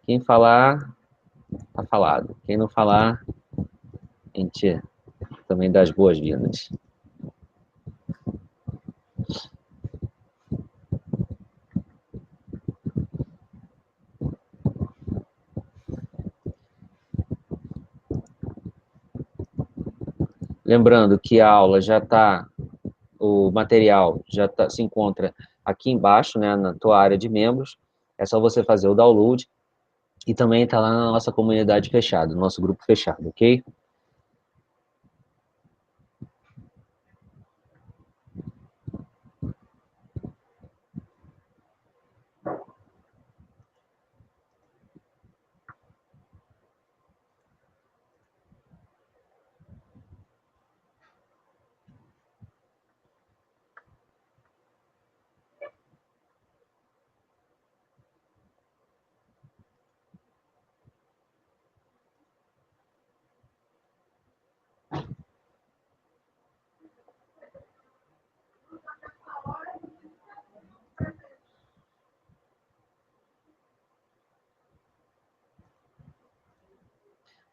Quem falar, tá falado. Quem não falar, a gente também dá as boas-vindas. Lembrando que a aula já está, o material já se encontra aqui embaixo, né, na tua área de membros. É só você fazer o download e também está lá na nossa comunidade fechada, no nosso grupo fechado, ok?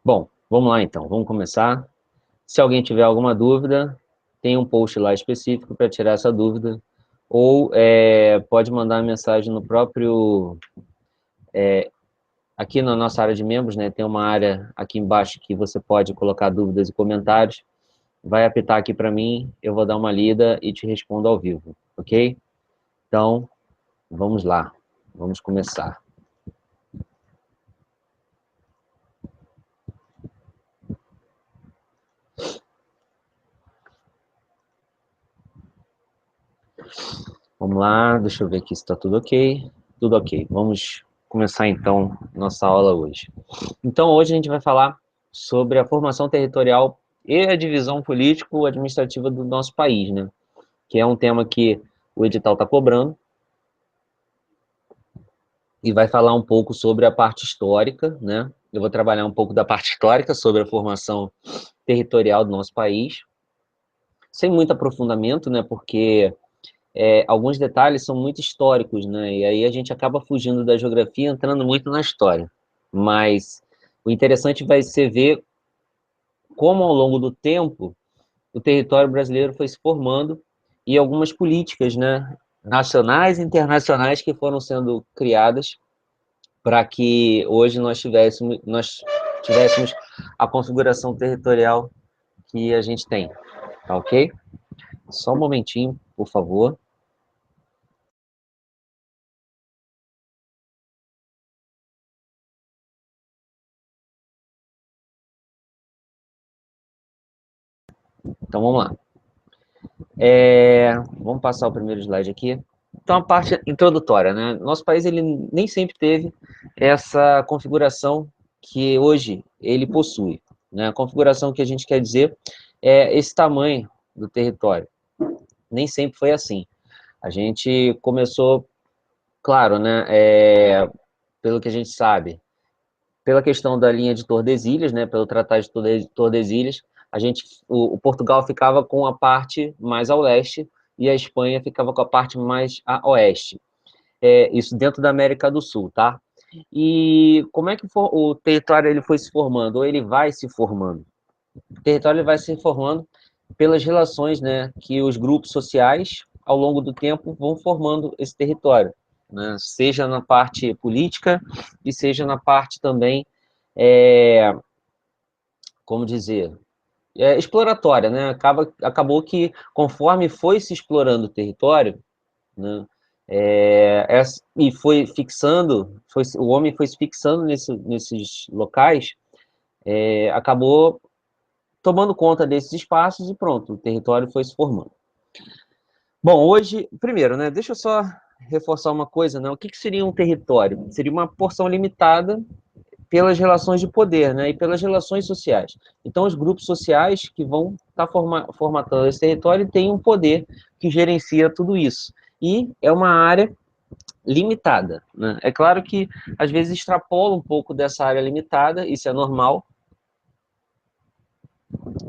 Bom, vamos lá então, vamos começar. Se alguém tiver alguma dúvida, tem um post lá específico para tirar essa dúvida, ou pode mandar mensagem no próprio, aqui na nossa área de membros, né, tem uma área aqui embaixo que você pode colocar dúvidas e comentários, vai apitar aqui para mim, eu vou dar uma lida e te respondo ao vivo, ok? Então, vamos lá, vamos começar. Vamos lá, deixa eu ver aqui se está tudo ok. Tudo ok. Vamos começar então nossa aula hoje. Então, hoje a gente vai falar sobre a formação territorial e a divisão político-administrativa do nosso país, né? Que é um tema que o edital está cobrando, e vai falar um pouco sobre a parte histórica, né? Eu vou trabalhar um pouco da parte histórica sobre a formação territorial do nosso país, sem muito aprofundamento, né? Porque alguns detalhes são muito históricos, né? E aí a gente acaba fugindo da geografia, entrando muito na história. Mas o interessante vai ser ver como, ao longo do tempo, o território brasileiro foi se formando e algumas políticas, né, nacionais e internacionais que foram sendo criadas para que hoje nós tivéssemos a configuração territorial que a gente tem, tá ok? Só um momentinho, por favor. Então, vamos lá. Vamos passar o primeiro slide aqui. Então, a parte introdutória, né? Nosso país, ele nem sempre teve essa configuração que hoje ele possui, né? A configuração que a gente quer dizer é esse tamanho do território. Nem sempre foi assim. A gente começou, claro, né? Pelo que a gente sabe, pela questão da linha de Tordesilhas, né? Pelo Tratado de Tordesilhas, o Portugal ficava com a parte mais ao leste e a Espanha ficava com a parte mais a oeste. Isso dentro da América do Sul, tá? E como é que o território ele foi se formando, ou ele vai se formando? O território ele vai se formando pelas relações, né, que os grupos sociais, ao longo do tempo, vão formando esse território, né? Seja na parte política e seja na parte também, como dizer, exploratória, né? Acabou que, conforme foi se explorando o território, né, e foi fixando, o homem foi se fixando nesses locais, acabou tomando conta desses espaços e pronto, o território foi se formando. Bom, hoje, primeiro, né, deixa eu só reforçar uma coisa, né, o que seria um território? Seria uma porção limitada pelas relações de poder, né, e pelas relações sociais. Então, os grupos sociais que vão estar formatando esse território têm um poder que gerencia tudo isso. E é uma área limitada, né? É claro que, às vezes, extrapola um pouco dessa área limitada, isso é normal,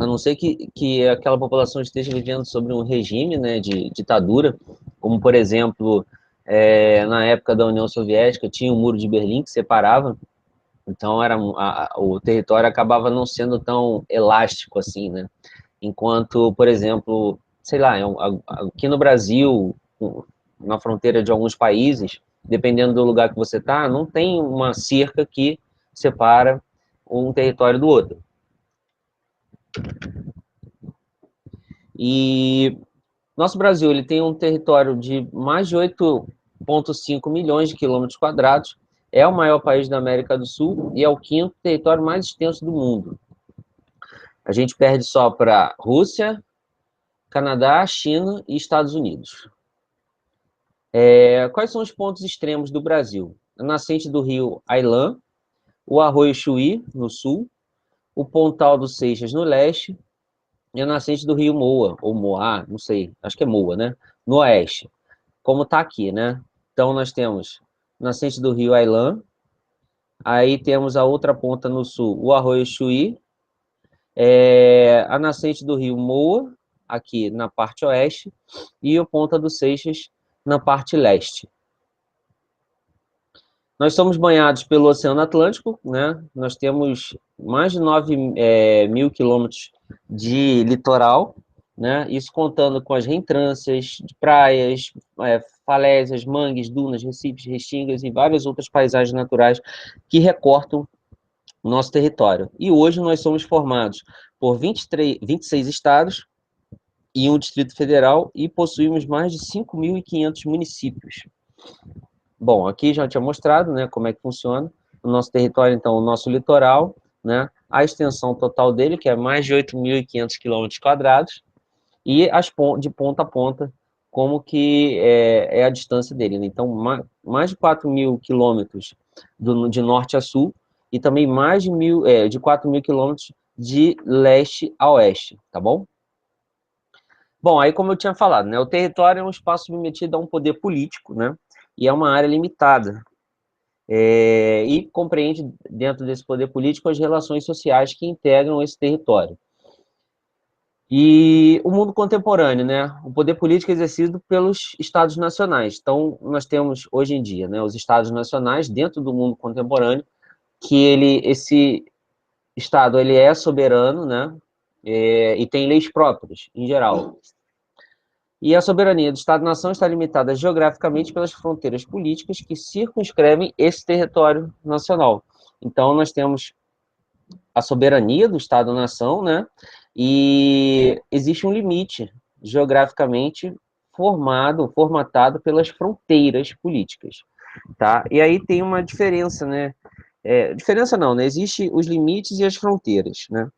a não ser que aquela população esteja vivendo sobre um regime, né, de ditadura, como, por exemplo, na época da União Soviética, tinha o Muro de Berlim que separava Então, o território acabava não sendo tão elástico assim, né? Enquanto, por exemplo, sei lá, aqui no Brasil, na fronteira de alguns países, dependendo do lugar que você está, não tem uma cerca que separa um território do outro. E nosso Brasil, ele tem um território de mais de 8,5 milhões de quilômetros quadrados, é o maior país da América do Sul e é o quinto território mais extenso do mundo. A gente perde só para Rússia, Canadá, China e Estados Unidos. Quais são os pontos extremos do Brasil? A nascente do rio Ailã, o Arroio Chuí, no sul, o Pontal do Seixas, no leste, e a nascente do rio Moa, ou Moá, não sei, acho que é Moa, né? No oeste, como está aqui, né? Então, nós temos a nascente do rio Ailã, aí temos a outra ponta no sul, o Arroio Chuí, a nascente do rio Moa, aqui na parte oeste, e o Ponta do Seixas, na parte leste. Nós somos banhados pelo Oceano Atlântico, né? Nós temos mais de 9 mil quilômetros de litoral, né? Isso contando com as reentrâncias de praias, falésias, mangues, dunas, recifes, restingas e várias outras paisagens naturais que recortam o nosso território. E hoje nós somos formados por 26 estados e um Distrito Federal e possuímos mais de 5.500 municípios. Bom, aqui já tinha mostrado, né, como é que funciona o nosso território, então, o nosso litoral, né, a extensão total dele, que é mais de 8.500 quilômetros quadrados, e de ponta a ponta, como que é a distância dele. Né? Então, mais de 4.000 quilômetros de norte a sul, e também mais de 4.000 quilômetros de leste a oeste, tá bom? Bom, aí como eu tinha falado, né, o território é um espaço submetido a um poder político, né, e é uma área limitada, e compreende, dentro desse poder político, as relações sociais que integram esse território. E o mundo contemporâneo, né? O poder político é exercido pelos Estados nacionais. Então, nós temos, hoje em dia, né, os Estados nacionais dentro do mundo contemporâneo, que esse Estado ele é soberano, né? E tem leis próprias, em geral. E a soberania do Estado-nação está limitada geograficamente pelas fronteiras políticas que circunscrevem esse território nacional. Então, nós temos a soberania do Estado-nação, né? E existe um limite geograficamente formatado pelas fronteiras políticas, tá? E aí tem uma diferença, né? Diferença não, né? Existem os limites e as fronteiras, né?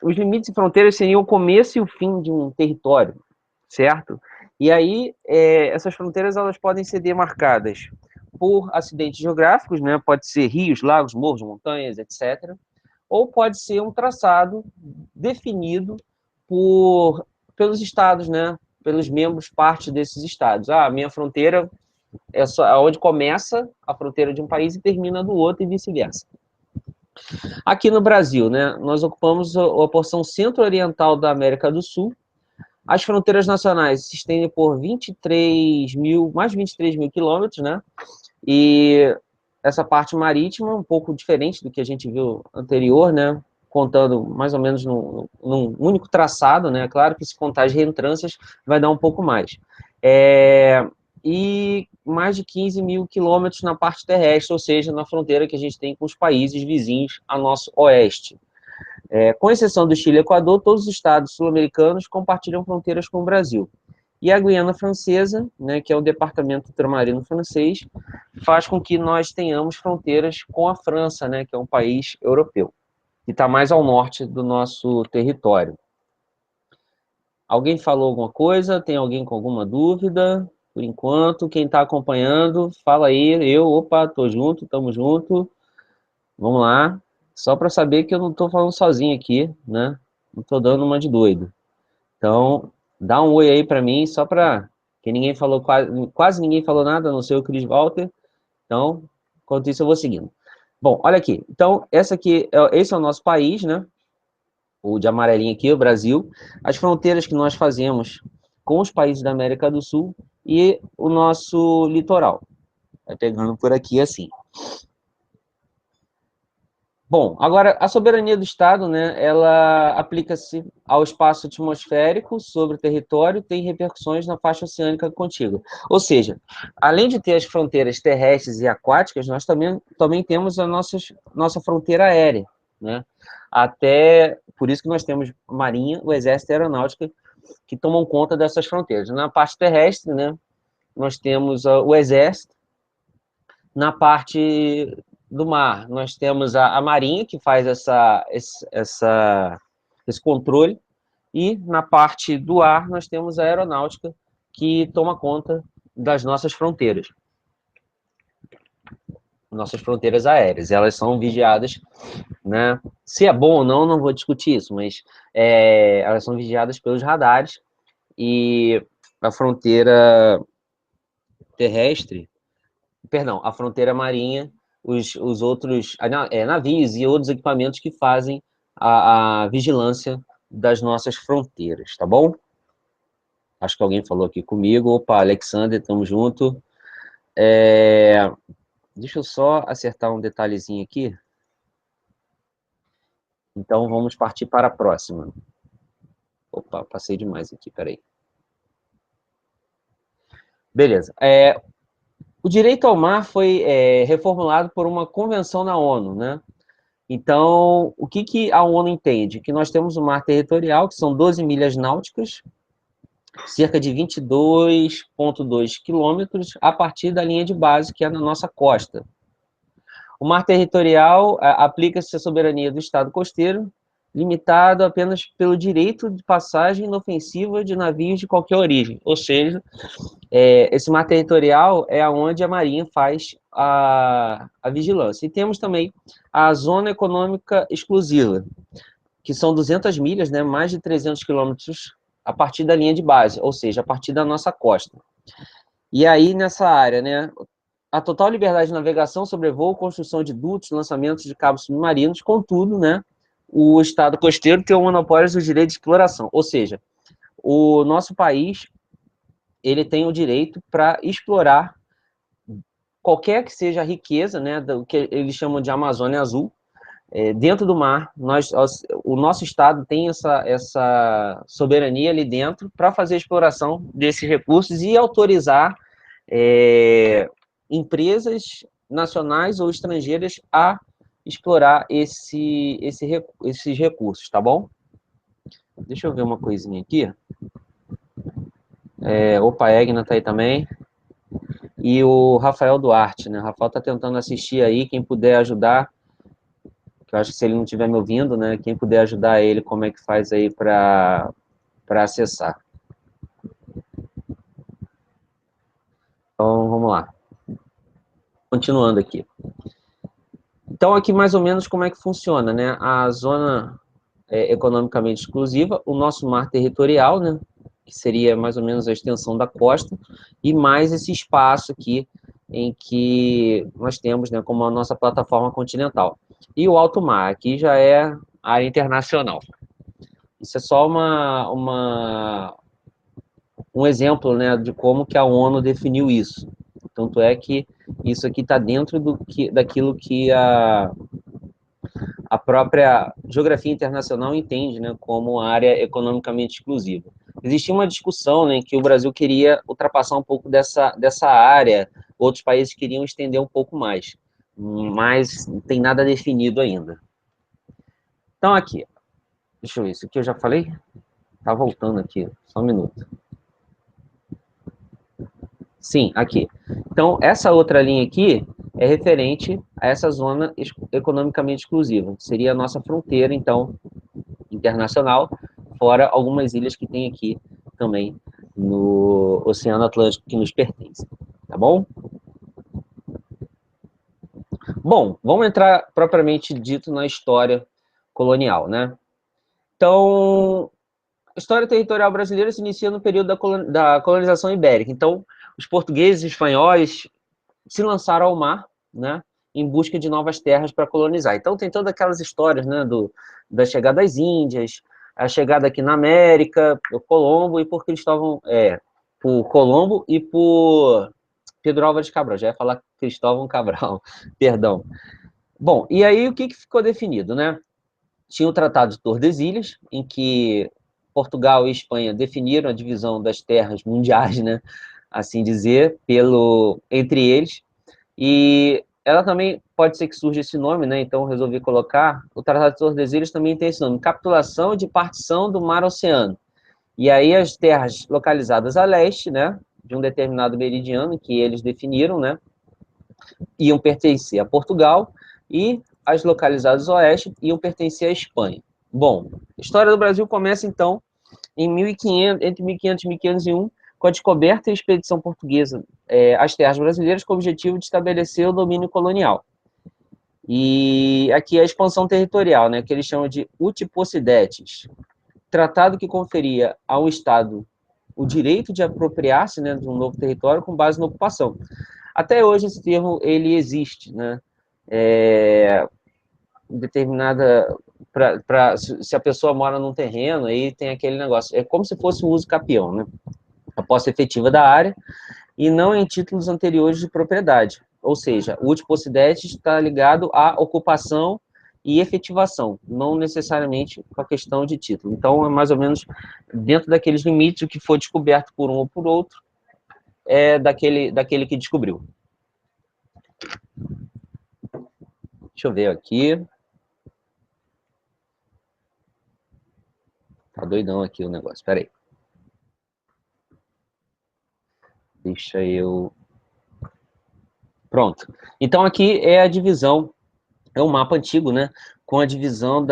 Os limites e fronteiras seriam o começo e o fim de um território, certo? E aí, essas fronteiras elas podem ser demarcadas por acidentes geográficos, né? Pode ser rios, lagos, morros, montanhas, etc. Ou pode ser um traçado definido pelos estados, né? Pelos membros, parte desses estados. Ah, a minha fronteira é só onde começa a fronteira de um país e termina do outro e vice-versa. Aqui no Brasil, né? Nós ocupamos a porção centro-oriental da América do Sul. As fronteiras nacionais se estendem por mais de 23 mil quilômetros, né? E essa parte marítima, um pouco diferente do que a gente viu anterior, né? Contando mais ou menos num único traçado, né? Claro que se contar as reentrâncias vai dar um pouco mais. E mais de 15 mil quilômetros na parte terrestre, ou seja, na fronteira que a gente tem com os países vizinhos a nosso oeste. Com exceção do Chile e Equador, todos os estados sul-americanos compartilham fronteiras com o Brasil. E a Guiana Francesa, né, que é o departamento ultramarino francês, faz com que nós tenhamos fronteiras com a França, né, que é um país europeu, que está mais ao norte do nosso território. Alguém falou alguma coisa? Tem alguém com alguma dúvida? Por enquanto, quem está acompanhando, fala aí. Opa, estou junto, estamos junto. Vamos lá. Só para saber que eu não estou falando sozinho aqui, né? Não estou dando uma de doido. Então, dá um oi aí para mim, só para que ninguém falou, quase ninguém falou nada, a não ser o Cris Walter. Então, enquanto isso, eu vou seguindo. Bom, olha aqui. Então, esse é o nosso país, né? O de amarelinho aqui, o Brasil. As fronteiras que nós fazemos com os países da América do Sul e o nosso litoral. Vai pegando por aqui assim. Bom, agora, a soberania do Estado, né, ela aplica-se ao espaço atmosférico sobre o território, tem repercussões na faixa oceânica contígua. Ou seja, além de ter as fronteiras terrestres e aquáticas, nós também temos a nossa fronteira aérea, né? Até, por isso que nós temos Marinha, o Exército e a Aeronáutica, que tomam conta dessas fronteiras. Na parte terrestre, né, nós temos o Exército. Na parte do mar, nós temos a Marinha, que faz esse controle, e na parte do ar, nós temos a Aeronáutica, que toma conta das nossas fronteiras aéreas. Elas são vigiadas, né? Se é bom ou não, não vou discutir isso, mas elas são vigiadas pelos radares, e a fronteira terrestre, perdão, a fronteira marinha, os outros navios e outros equipamentos que fazem a vigilância das nossas fronteiras, tá bom? Acho que alguém falou aqui comigo. Opa, Alexander, tamo junto. Deixa eu só acertar um detalhezinho aqui. Então, vamos partir para a próxima. Opa, passei demais aqui, peraí. Beleza. O direito ao mar foi reformulado por uma convenção na ONU, né? Então, o que a ONU entende? Que nós temos o mar territorial, que são 12 milhas náuticas, cerca de 22,2 quilômetros, a partir da linha de base, que é na nossa costa. O mar territorial aplica-se à soberania do Estado costeiro, limitado apenas pelo direito de passagem inofensiva de navios de qualquer origem. Ou seja, esse mar territorial é onde a Marinha faz a vigilância. E temos também a Zona Econômica Exclusiva, que são 200 milhas, né, mais de 300 quilômetros a partir da linha de base, ou seja, a partir da nossa costa. E aí, nessa área, né, a total liberdade de navegação, sobrevoo, construção de dutos, lançamentos de cabos submarinos, contudo, né, o Estado costeiro tem o monopólio do direito de exploração, ou seja, o nosso país ele tem o direito para explorar qualquer que seja a riqueza, né, do que eles chamam de Amazônia Azul, dentro do mar. O nosso Estado tem essa soberania ali dentro para fazer a exploração desses recursos e autorizar empresas nacionais ou estrangeiras a explorar esses recursos, tá bom? Deixa eu ver uma coisinha aqui. Opa, Egna tá aí também. E o Rafael Duarte, né? O Rafael tá tentando assistir aí, quem puder ajudar, que eu acho que se ele não estiver me ouvindo, né, quem puder ajudar ele, como é que faz aí para acessar. Então, vamos lá. Continuando aqui. Então, aqui mais ou menos como é que funciona, né? A zona economicamente exclusiva, o nosso mar territorial, né? Que seria mais ou menos a extensão da costa, e mais esse espaço aqui em que nós temos, né, como a nossa plataforma continental. E o alto mar, aqui já é área internacional. Isso é só um exemplo, né, de como que a ONU definiu isso. Tanto é que isso aqui está dentro daquilo que a própria geografia internacional entende, né, como área economicamente exclusiva. Existia uma discussão, né, que o Brasil queria ultrapassar um pouco dessa área, outros países queriam estender um pouco mais, mas não tem nada definido ainda. Então, aqui, deixa eu ver, isso aqui eu já falei? Tá voltando aqui, só um minuto. Sim, aqui. Então, essa outra linha aqui é referente a essa zona economicamente exclusiva. Seria a nossa fronteira, então, internacional, fora algumas ilhas que tem aqui também no Oceano Atlântico que nos pertence. Tá bom? Bom, vamos entrar propriamente dito na história colonial, né? Então, a história territorial brasileira se inicia no período da colonização ibérica. Então, os portugueses e espanhóis se lançaram ao mar, né, em busca de novas terras para colonizar. Então tem todas aquelas histórias, né, da chegada das Índias, a chegada aqui na América, por Colombo e por Colombo e por Pedro Álvares Cabral. Já ia falar Cristóvão Cabral, perdão. Bom, e aí o que ficou definido, né? Tinha o Tratado de Tordesilhas, em que Portugal e Espanha definiram a divisão das terras mundiais, né? Assim dizer, entre eles. E ela também pode ser que surja esse nome, né? Então eu resolvi colocar. O Tratado de Tordesilhas também tem esse nome: Capitulação de Partição do Mar Oceano. E aí as terras localizadas a leste, né? De um determinado meridiano que eles definiram, né? Iam pertencer a Portugal, e as localizadas a oeste iam pertencer à Espanha. Bom, a história do Brasil começa então em 1500, entre 1500 e 1501, com a descoberta e expedição portuguesa às terras brasileiras, com o objetivo de estabelecer o domínio colonial. E aqui a expansão territorial, né, que eles chamam de Utiposidetes, tratado que conferia ao Estado o direito de apropriar-se, né, de um novo território com base na ocupação. Até hoje esse termo ele existe, né? Determinada se a pessoa mora num terreno, aí tem aquele negócio, é como se fosse um uso capião, né? A posse efetiva da área e não em títulos anteriores de propriedade. Ou seja, o utipossidete está ligado à ocupação e efetivação, não necessariamente com a questão de título. Então, é mais ou menos dentro daqueles limites, o que for descoberto por um ou por outro é daquele que descobriu. Deixa eu ver aqui. Tá doidão aqui o negócio, peraí. Deixa eu... Pronto. Então, aqui é a divisão, é um mapa antigo, né? Com a divisão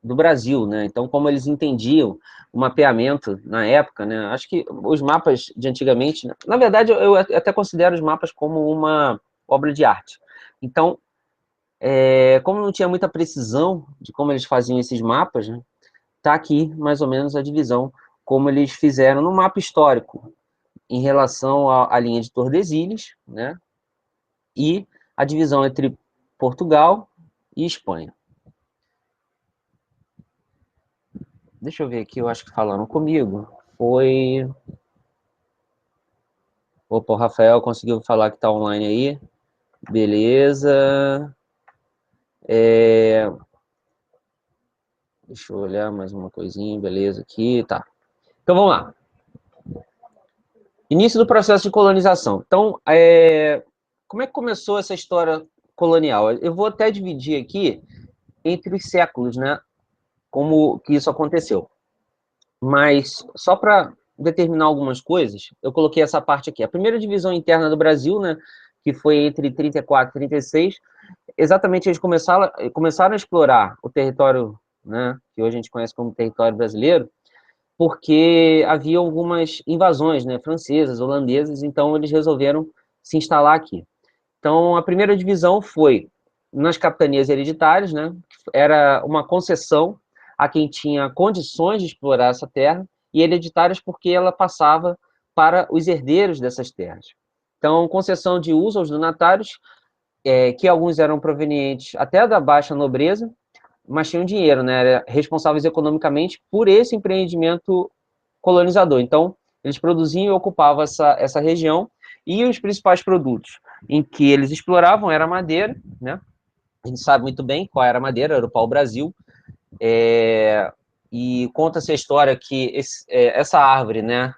do Brasil, né? Então, como eles entendiam o mapeamento na época, né? Acho que os mapas de antigamente, né? Na verdade, eu até considero os mapas como uma obra de arte. Então, como não tinha muita precisão de como eles faziam esses mapas, né? Tá aqui mais ou menos a divisão, como eles fizeram no mapa histórico, em relação à linha de Tordesilhas, né? E a divisão entre Portugal e Espanha. Deixa eu ver aqui, eu acho que falaram comigo. Foi... Opa, o Rafael conseguiu falar que está online aí. Beleza. Deixa eu olhar mais uma coisinha. Beleza, aqui, tá. Então, vamos lá. Início do processo de colonização. Então, como é que começou essa história colonial? Eu vou até dividir aqui entre os séculos, né? Como que isso aconteceu. Mas, só para determinar algumas coisas, eu coloquei essa parte aqui. A primeira divisão interna do Brasil, né? Que foi entre 34 e 36, exatamente eles começaram a explorar o território, né? Que hoje a gente conhece como território brasileiro, porque havia algumas invasões, né? Francesas, holandesas, então eles resolveram se instalar aqui. Então, a primeira divisão foi nas capitanias hereditárias, né? Era uma concessão a quem tinha condições de explorar essa terra, e hereditárias porque ela passava para os herdeiros dessas terras. Então, concessão de uso aos donatários, que alguns eram provenientes até da baixa nobreza, mas tinham dinheiro, né? Eram responsáveis economicamente por esse empreendimento colonizador. Então, eles produziam e ocupavam essa região, e os principais produtos em que eles exploravam era a madeira, né? A gente sabe muito bem qual era a madeira, era o pau-brasil, e conta-se a história que essa árvore, né?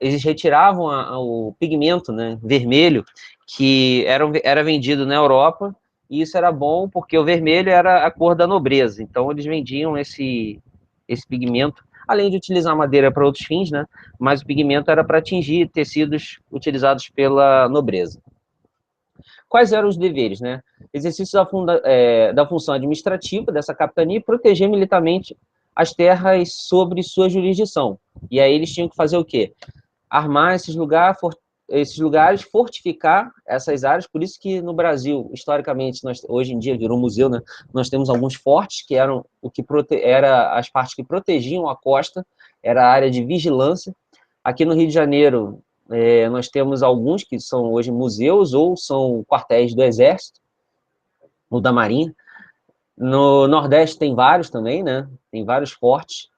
Eles retiravam o pigmento, né, vermelho, que era vendido na Europa, e isso era bom porque o vermelho era a cor da nobreza, então eles vendiam esse pigmento, além de utilizar madeira para outros fins, né? Mas o pigmento era para atingir tecidos utilizados pela nobreza. Quais eram os deveres, né? Exercício da função administrativa dessa capitania e proteger militarmente as terras sobre sua jurisdição. E aí eles tinham que fazer o quê? Armar esses lugares, fortificar essas áreas, por isso que no Brasil, historicamente, hoje em dia virou museu, né? Nós temos alguns fortes que eram era as partes que protegiam a costa, era a área de vigilância. Aqui no Rio de Janeiro, nós temos alguns que são hoje museus ou são quartéis do Exército ou da Marinha. No Nordeste tem vários também, né? Tem vários fortes.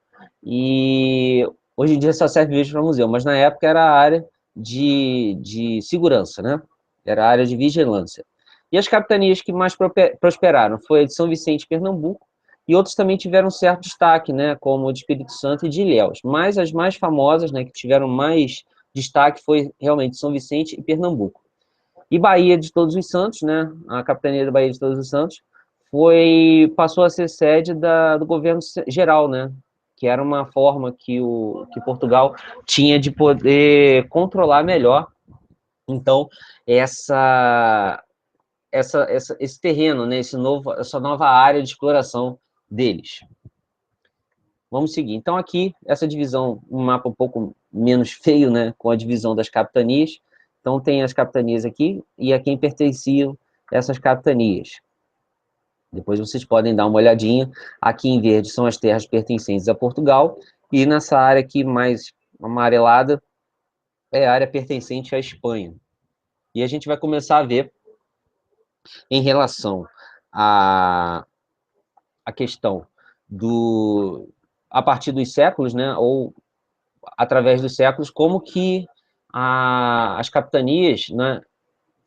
E hoje em dia só serve mesmo para museu, mas na época era a área de segurança, né? Era a área de vigilância. E as capitanias que mais prosperaram foi a de São Vicente e Pernambuco, e outros também tiveram certo destaque, né, como a de Espírito Santo e de Ilhéus. Mas as mais famosas, né, que tiveram mais destaque foi realmente São Vicente e Pernambuco. E Bahia de Todos os Santos, né, a capitania da Bahia de Todos os Santos, passou a ser sede do governo geral, né, que era uma forma que Portugal tinha de poder controlar melhor, então, esse terreno, né, essa nova área de exploração deles. Vamos seguir. Então, aqui, essa divisão, um mapa um pouco menos feio, né, com a divisão das capitanias. Então, tem as capitanias aqui e a quem pertenciam essas capitanias. Depois vocês podem dar uma olhadinha. Aqui em verde são as terras pertencentes a Portugal, e nessa área aqui mais amarelada é a área pertencente à Espanha. E a gente vai começar a ver, em relação à questão a partir dos séculos, né, ou através dos séculos, como que as capitanias, né,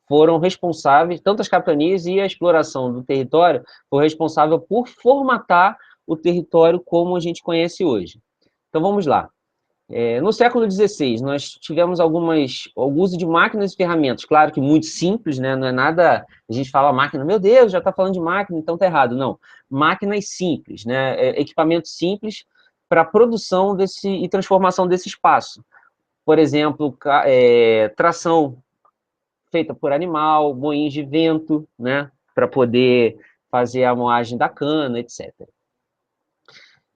foram responsáveis, tanto as capitanias e a exploração do território, foi responsável por formatar o território como a gente conhece hoje. Então, vamos lá. No século XVI, nós tivemos algum uso de máquinas e ferramentas, claro que muito simples, né? Não é nada, a gente fala máquina, meu Deus, já está falando de máquina, então está errado. Não, máquinas simples, né? Equipamentos simples para produção e transformação desse espaço. Por exemplo, tração feita por animal, moinhos de vento, né? Para poder fazer a moagem da cana, etc.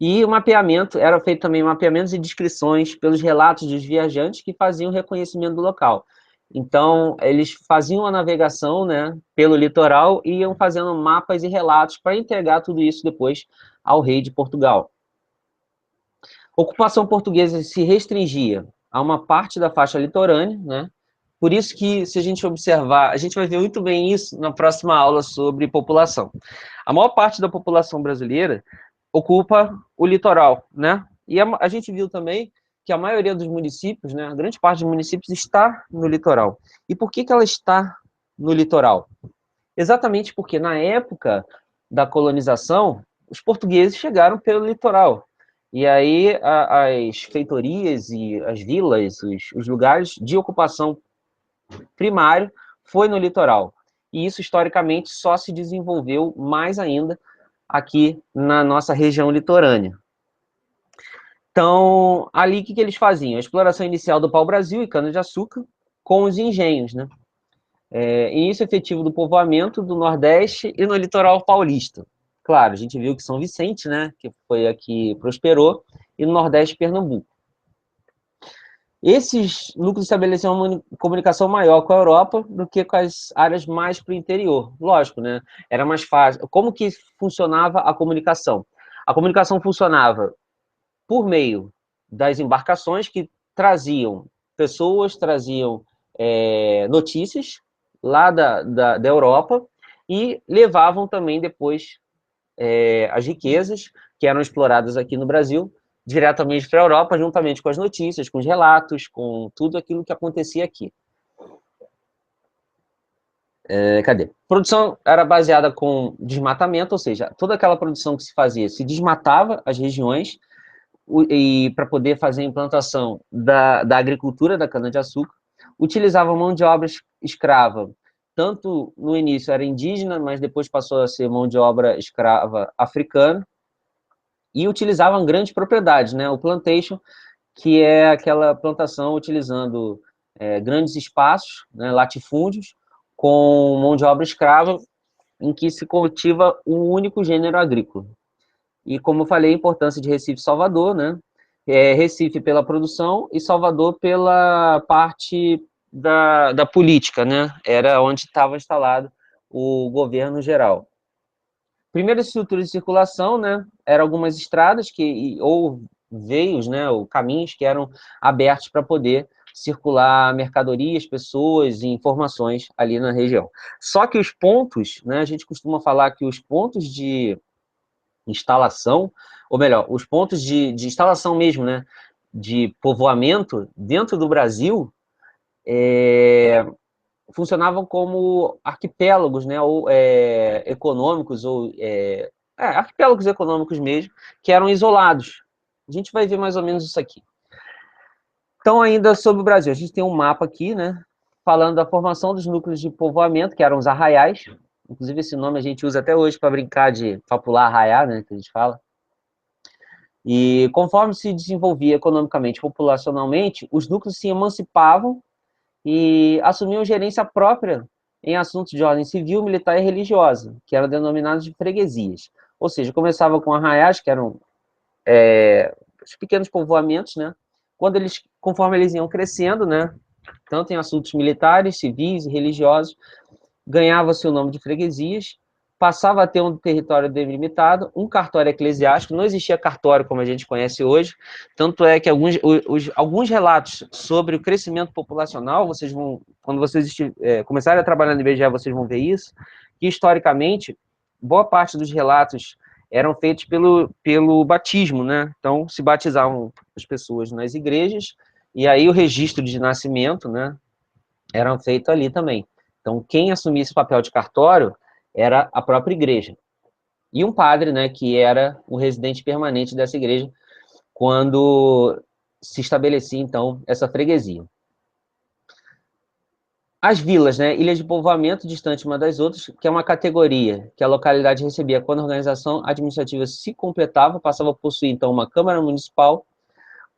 E o mapeamento, era feito também mapeamentos e descrições pelos relatos dos viajantes que faziam o reconhecimento do local. Então, eles faziam a navegação, né, pelo litoral e iam fazendo mapas e relatos para entregar tudo isso depois ao rei de Portugal. A ocupação portuguesa se restringia a uma parte da faixa litorânea, né? Por isso que, se a gente observar, a gente vai ver muito bem isso na próxima aula sobre população. A maior parte da população brasileira ocupa o litoral, né? E a gente viu também que a maioria dos municípios, né, a grande parte dos municípios está no litoral. E por que ela está no litoral? Exatamente porque na época da colonização, os portugueses chegaram pelo litoral. E aí as feitorias e as vilas, os lugares de ocupação primário foi no litoral. E isso, historicamente, só se desenvolveu mais ainda aqui na nossa região litorânea. Então, ali, o que eles faziam? A exploração inicial do pau-brasil e cana-de-açúcar com os engenhos, né? Início efetivo do povoamento do Nordeste e no litoral paulista. Claro, a gente viu que São Vicente, né, que foi a que prosperou, e no Nordeste, Pernambuco. Esses núcleos estabeleciam uma comunicação maior com a Europa do que com as áreas mais para o interior. Lógico, né? Era mais fácil. Como que funcionava a comunicação? A comunicação funcionava por meio das embarcações que traziam pessoas, traziam notícias lá da Europa e levavam também depois as riquezas que eram exploradas aqui no Brasil diretamente para a Europa, juntamente com as notícias, com os relatos, com tudo aquilo que acontecia aqui. Cadê? Produção era baseada com desmatamento, ou seja, toda aquela produção que se fazia, se desmatava as regiões e para poder fazer a implantação da agricultura da cana-de-açúcar, utilizava mão de obra escrava, tanto no início era indígena, mas depois passou a ser mão de obra escrava africana, e utilizavam grandes propriedades, né? O plantation, que é aquela plantação utilizando grandes espaços, né, latifúndios, com mão de obra escrava, em que se cultiva um único gênero agrícola. E, como eu falei, a importância de Recife e Salvador, né? Recife pela produção e Salvador pela parte da política, né? Era onde estava instalado o governo geral. Primeiras estruturas de circulação, né? Eram algumas estradas ou veios, né? Ou caminhos que eram abertos para poder circular mercadorias, pessoas e informações ali na região. Só que os pontos, né? A gente costuma falar que os pontos de instalação, ou melhor, os pontos de instalação mesmo, né? De povoamento dentro do Brasil, funcionavam como arquipélagos, né, ou econômicos, ou arquipélagos econômicos mesmo, que eram isolados. A gente vai ver mais ou menos isso aqui. Então, ainda sobre o Brasil, a gente tem um mapa aqui, né, falando da formação dos núcleos de povoamento, que eram os arraiais. Inclusive, esse nome a gente usa até hoje para brincar de fapular arraiar, né, que a gente fala. E conforme se desenvolvia economicamente, populacionalmente, os núcleos se emancipavam e assumiam gerência própria em assuntos de ordem civil, militar e religiosa, que eram denominados de freguesias. Ou seja, começava com arraiais, que eram os pequenos povoamentos, né? Conforme eles iam crescendo, né? Tanto em assuntos militares, civis e religiosos, ganhava-se o nome de freguesias, passava a ter um território delimitado, um cartório eclesiástico, não existia cartório como a gente conhece hoje, tanto é que alguns relatos sobre o crescimento populacional, vocês vão, quando vocês começarem a trabalhar no IBGE, vocês vão ver isso, que historicamente, boa parte dos relatos eram feitos pelo batismo, né? Então, se batizavam as pessoas nas igrejas, e aí o registro de nascimento, né, era feito ali também. Então, quem assumia esse papel de cartório era a própria igreja. E um padre, né, que era o residente permanente dessa igreja, quando se estabelecia, então, essa freguesia. As vilas, né, ilhas de povoamento distantes uma das outras, que é uma categoria que a localidade recebia quando a organização administrativa se completava, passava a possuir, então, uma Câmara Municipal.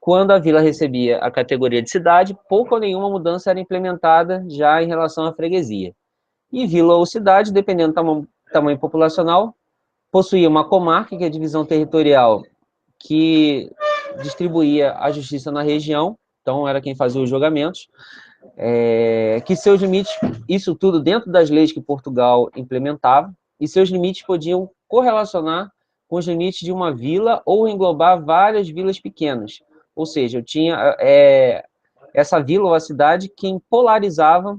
Quando a vila recebia a categoria de cidade, pouca ou nenhuma mudança era implementada já em relação à freguesia. E vila ou cidade, dependendo do tamanho populacional, possuía uma comarca, que é a divisão territorial, que distribuía a justiça na região, então era quem fazia os julgamentos, que seus limites, isso tudo dentro das leis que Portugal implementava, e seus limites podiam correlacionar com os limites de uma vila ou englobar várias vilas pequenas. Ou seja, eu tinha essa vila ou a cidade quem polarizava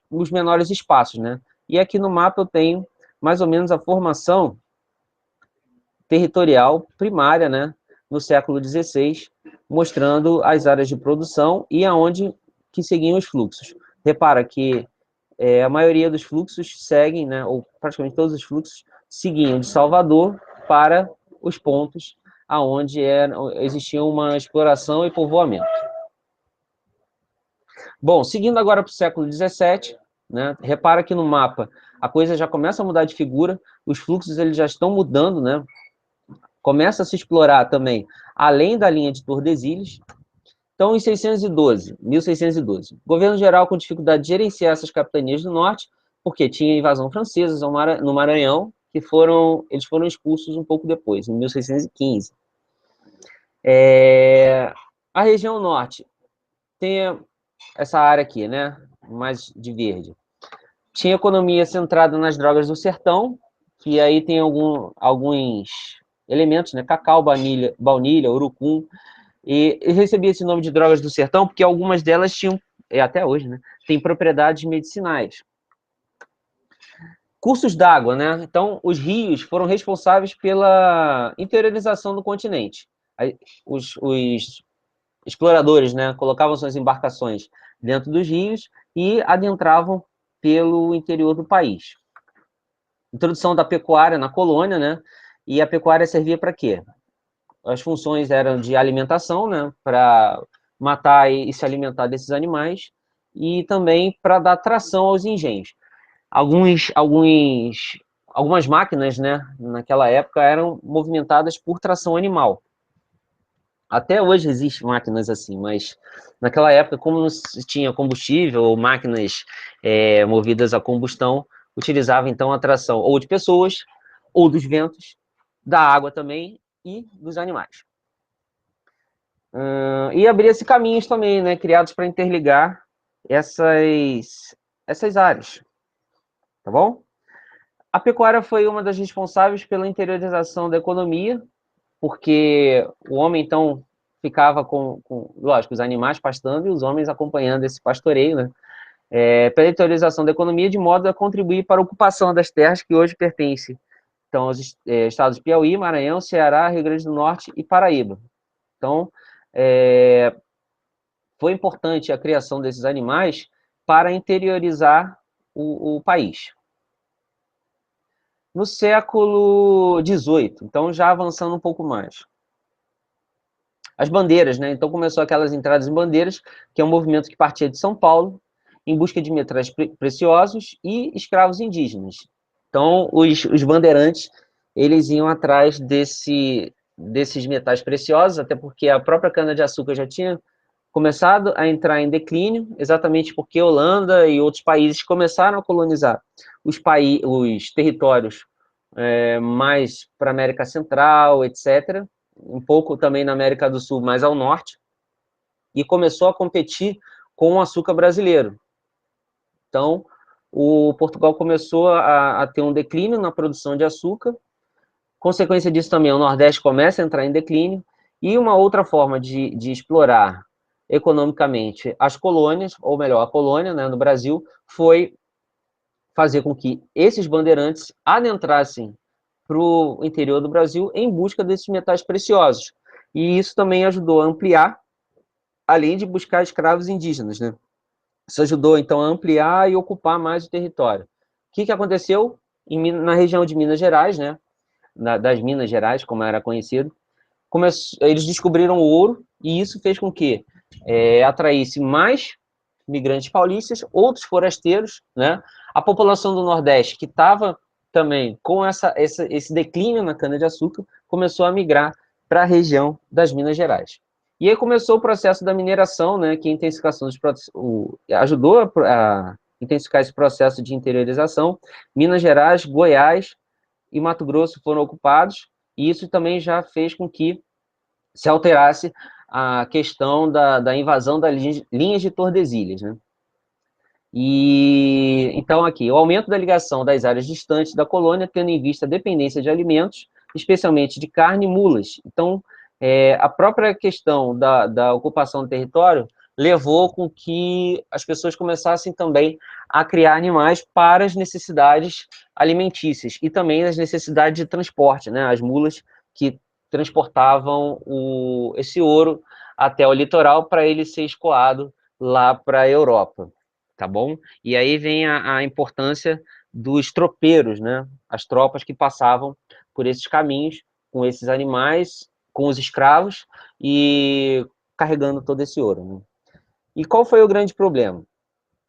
os menores espaços, né? E aqui no mapa eu tenho mais ou menos a formação territorial primária, né, no século XVI, mostrando as áreas de produção e aonde que seguiam os fluxos. Repara que a maioria dos fluxos seguem, né, ou praticamente todos os fluxos seguiam de Salvador para os pontos aonde existia uma exploração e povoamento. Bom, seguindo agora para o século XVII, né, repara que no mapa a coisa já começa a mudar de figura, os fluxos eles já estão mudando, né, começa a se explorar também, além da linha de Tordesilhas. Então, em 1612, o governo geral com dificuldade de gerenciar essas capitanias do norte, porque tinha invasão francesa no Maranhão, que eles foram expulsos um pouco depois, em 1615. A região norte tem essa área aqui, né, mais de verde. Tinha economia centrada nas drogas do sertão, que aí tem alguns elementos, né, cacau, baunilha, urucum, e recebia esse nome de drogas do sertão porque algumas delas tinham, até hoje, né, tem propriedades medicinais. Cursos d'água, né? Então, os rios foram responsáveis pela interiorização do continente. Os exploradores, né, colocavam suas embarcações dentro dos rios e adentravam pelo interior do país. Introdução da pecuária na colônia, né? E a pecuária servia para quê? As funções eram de alimentação, né, para matar e se alimentar desses animais, e também para dar tração aos engenhos. Algumas máquinas, né, naquela época, eram movimentadas por tração animal. Até hoje existem máquinas assim, mas naquela época, como não se tinha combustível ou máquinas movidas a combustão, utilizava então a tração ou de pessoas, ou dos ventos, da água também e dos animais. E abria-se caminhos também, né, criados para interligar essas áreas, tá bom? A pecuária foi uma das responsáveis pela interiorização da economia, porque o homem, então, ficava lógico, os animais pastando e os homens acompanhando esse pastoreio, né? Pela interiorização da economia, de modo a contribuir para a ocupação das terras que hoje pertencem, então, aos estados de Piauí, Maranhão, Ceará, Rio Grande do Norte e Paraíba. Então, foi importante a criação desses animais para interiorizar o país. No século XVIII, então já avançando um pouco mais. As bandeiras, né? Então começou aquelas entradas em bandeiras, que é um movimento que partia de São Paulo, em busca de metais preciosos e escravos indígenas. Então, os bandeirantes, eles iam atrás desses metais preciosos, até porque a própria cana-de-açúcar já tinha começado a entrar em declínio, exatamente porque a Holanda e outros países começaram a colonizar os territórios mais para a América Central, etc., um pouco também na América do Sul, mais ao norte, e começou a competir com o açúcar brasileiro. Então, o Portugal começou a ter um declínio na produção de açúcar, consequência disso também, o Nordeste começa a entrar em declínio, e uma outra forma de explorar economicamente as colônias, ou melhor, a colônia, né, no Brasil, foi fazer com que esses bandeirantes adentrassem para o interior do Brasil em busca desses metais preciosos. E isso também ajudou a ampliar, além de buscar escravos indígenas, né? Isso ajudou, então, a ampliar e ocupar mais o território. O que aconteceu na região de Minas Gerais, né? Das Minas Gerais, como era conhecido, eles descobriram o ouro, e isso fez com que atraísse mais migrantes paulistas, outros forasteiros, né? A população do Nordeste, que estava também com esse declínio na cana-de-açúcar, começou a migrar para a região das Minas Gerais. E aí começou o processo da mineração, né, que ajudou a intensificar esse processo de interiorização. Minas Gerais, Goiás e Mato Grosso foram ocupados, e isso também já fez com que se alterasse a questão da invasão das linhas de Tordesilhas, né? E então aqui, o aumento da ligação das áreas distantes da colônia, tendo em vista a dependência de alimentos, especialmente de carne e mulas. Então, a própria questão da ocupação do território levou com que as pessoas começassem também a criar animais para as necessidades alimentícias e também as necessidades de transporte, né? As mulas que transportavam esse ouro até o litoral para ele ser escoado lá para a Europa, tá bom? E aí vem a importância dos tropeiros, né? As tropas que passavam por esses caminhos com esses animais, com os escravos e carregando todo esse ouro, né? E qual foi o grande problema?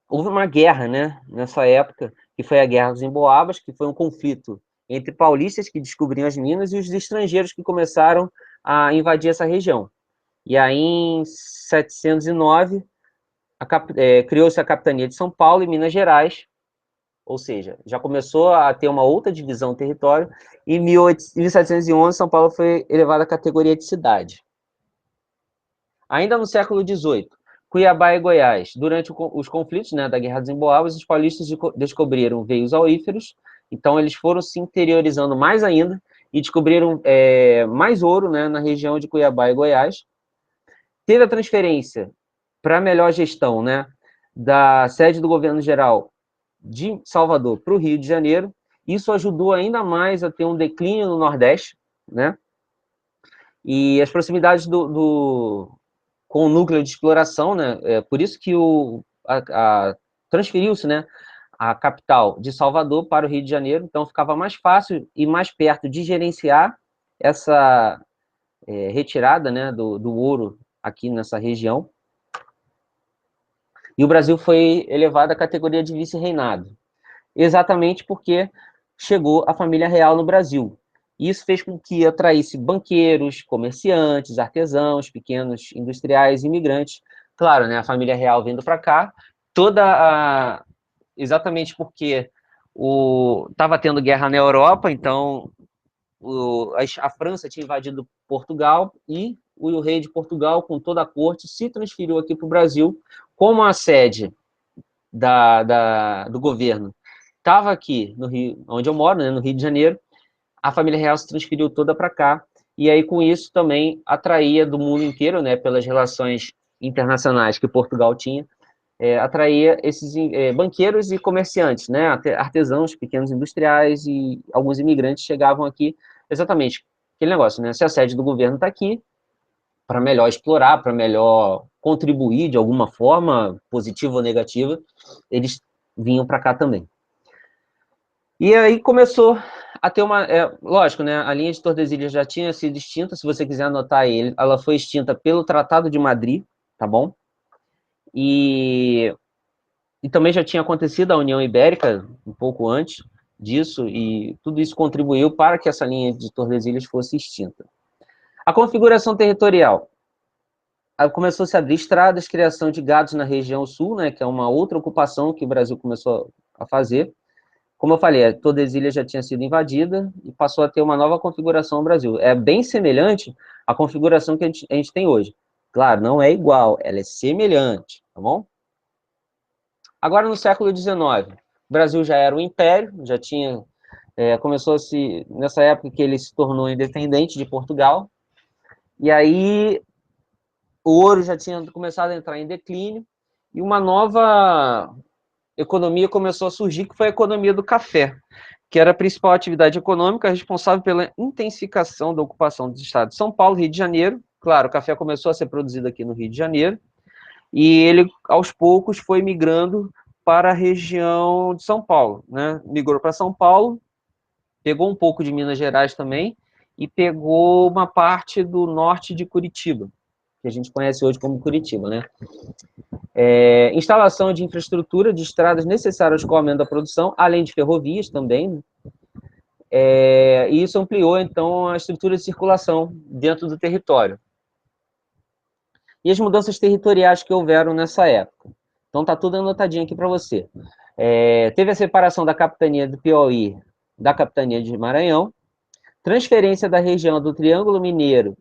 Houve uma guerra, né, nessa época, que foi a Guerra dos Emboabas, que foi um conflito entre paulistas que descobriam as minas e os estrangeiros que começaram a invadir essa região. E aí, em 709, criou-se a capitania de São Paulo e Minas Gerais, ou seja, já começou a ter uma outra divisão do território, e em 1711 São Paulo foi elevada à categoria de cidade. Ainda no século XVIII, Cuiabá e Goiás. Durante os conflitos, né, da Guerra dos Emboabas, os paulistas descobriram veios auríferos, então eles foram se interiorizando mais ainda e descobriram mais ouro, né, na região de Cuiabá e Goiás. Teve a transferência para melhor gestão, né, da sede do governo geral de Salvador para o Rio de Janeiro. Isso ajudou ainda mais a ter um declínio no Nordeste, né? E as proximidades com o núcleo de exploração, né? Por isso que transferiu-se, né, a capital de Salvador para o Rio de Janeiro, então ficava mais fácil e mais perto de gerenciar essa retirada, né, do ouro aqui nessa região. E o Brasil foi elevado à categoria de vice-reinado, exatamente porque chegou a família real no Brasil. Isso fez com que atraísse banqueiros, comerciantes, artesãos, pequenos industriais, imigrantes. Claro, né, a família real vindo para cá, exatamente porque estava tendo guerra na Europa, então a França tinha invadido Portugal e o rei de Portugal, com toda a corte, se transferiu aqui para o Brasil, como a sede do governo estava aqui no Rio, onde eu moro, né, no Rio de Janeiro, a família real se transferiu toda para cá, e aí com isso também atraía do mundo inteiro, né, pelas relações internacionais que Portugal tinha, atraía esses banqueiros e comerciantes, né, artesãos, pequenos industriais e alguns imigrantes chegavam aqui, exatamente aquele negócio, né, se a sede do governo está aqui, para melhor explorar, para melhor contribuir de alguma forma, positiva ou negativa, eles vinham para cá também. E aí começou a ter uma... lógico, né? A linha de Tordesilhas já tinha sido extinta, se você quiser anotar ele, ela foi extinta pelo Tratado de Madrid, tá bom? E também já tinha acontecido a União Ibérica, um pouco antes disso, e tudo isso contribuiu para que essa linha de Tordesilhas fosse extinta. A configuração territorial. Começou a se abrir estradas, criação de gados na região sul, né, que é uma outra ocupação que o Brasil começou a fazer. Como eu falei, Tordesilhas já tinha sido invadida e passou a ter uma nova configuração no Brasil. É bem semelhante à configuração que a gente tem hoje. Claro, não é igual, ela é semelhante, tá bom? Agora, no século XIX, o Brasil já era um império, já tinha... começou-se nessa época que ele se tornou independente de Portugal, e aí o ouro já tinha começado a entrar em declínio, e uma nova economia começou a surgir, que foi a economia do café, que era a principal atividade econômica responsável pela intensificação da ocupação dos estados de São Paulo e Rio de Janeiro. Claro, o café começou a ser produzido aqui no Rio de Janeiro, e ele, aos poucos, foi migrando para a região de São Paulo, né? Migrou para São Paulo, pegou um pouco de Minas Gerais também, e pegou uma parte do norte de Curitiba, que a gente conhece hoje como Curitiba, né? Instalação de infraestrutura de estradas necessárias ao escoamento da produção, além de ferrovias também, né? E isso ampliou, então, a estrutura de circulação dentro do território. E as mudanças territoriais que houveram nessa época. Então, está tudo anotadinho aqui para você. Teve a separação da capitania do Piauí da capitania de Maranhão, transferência da região do Triângulo Mineiro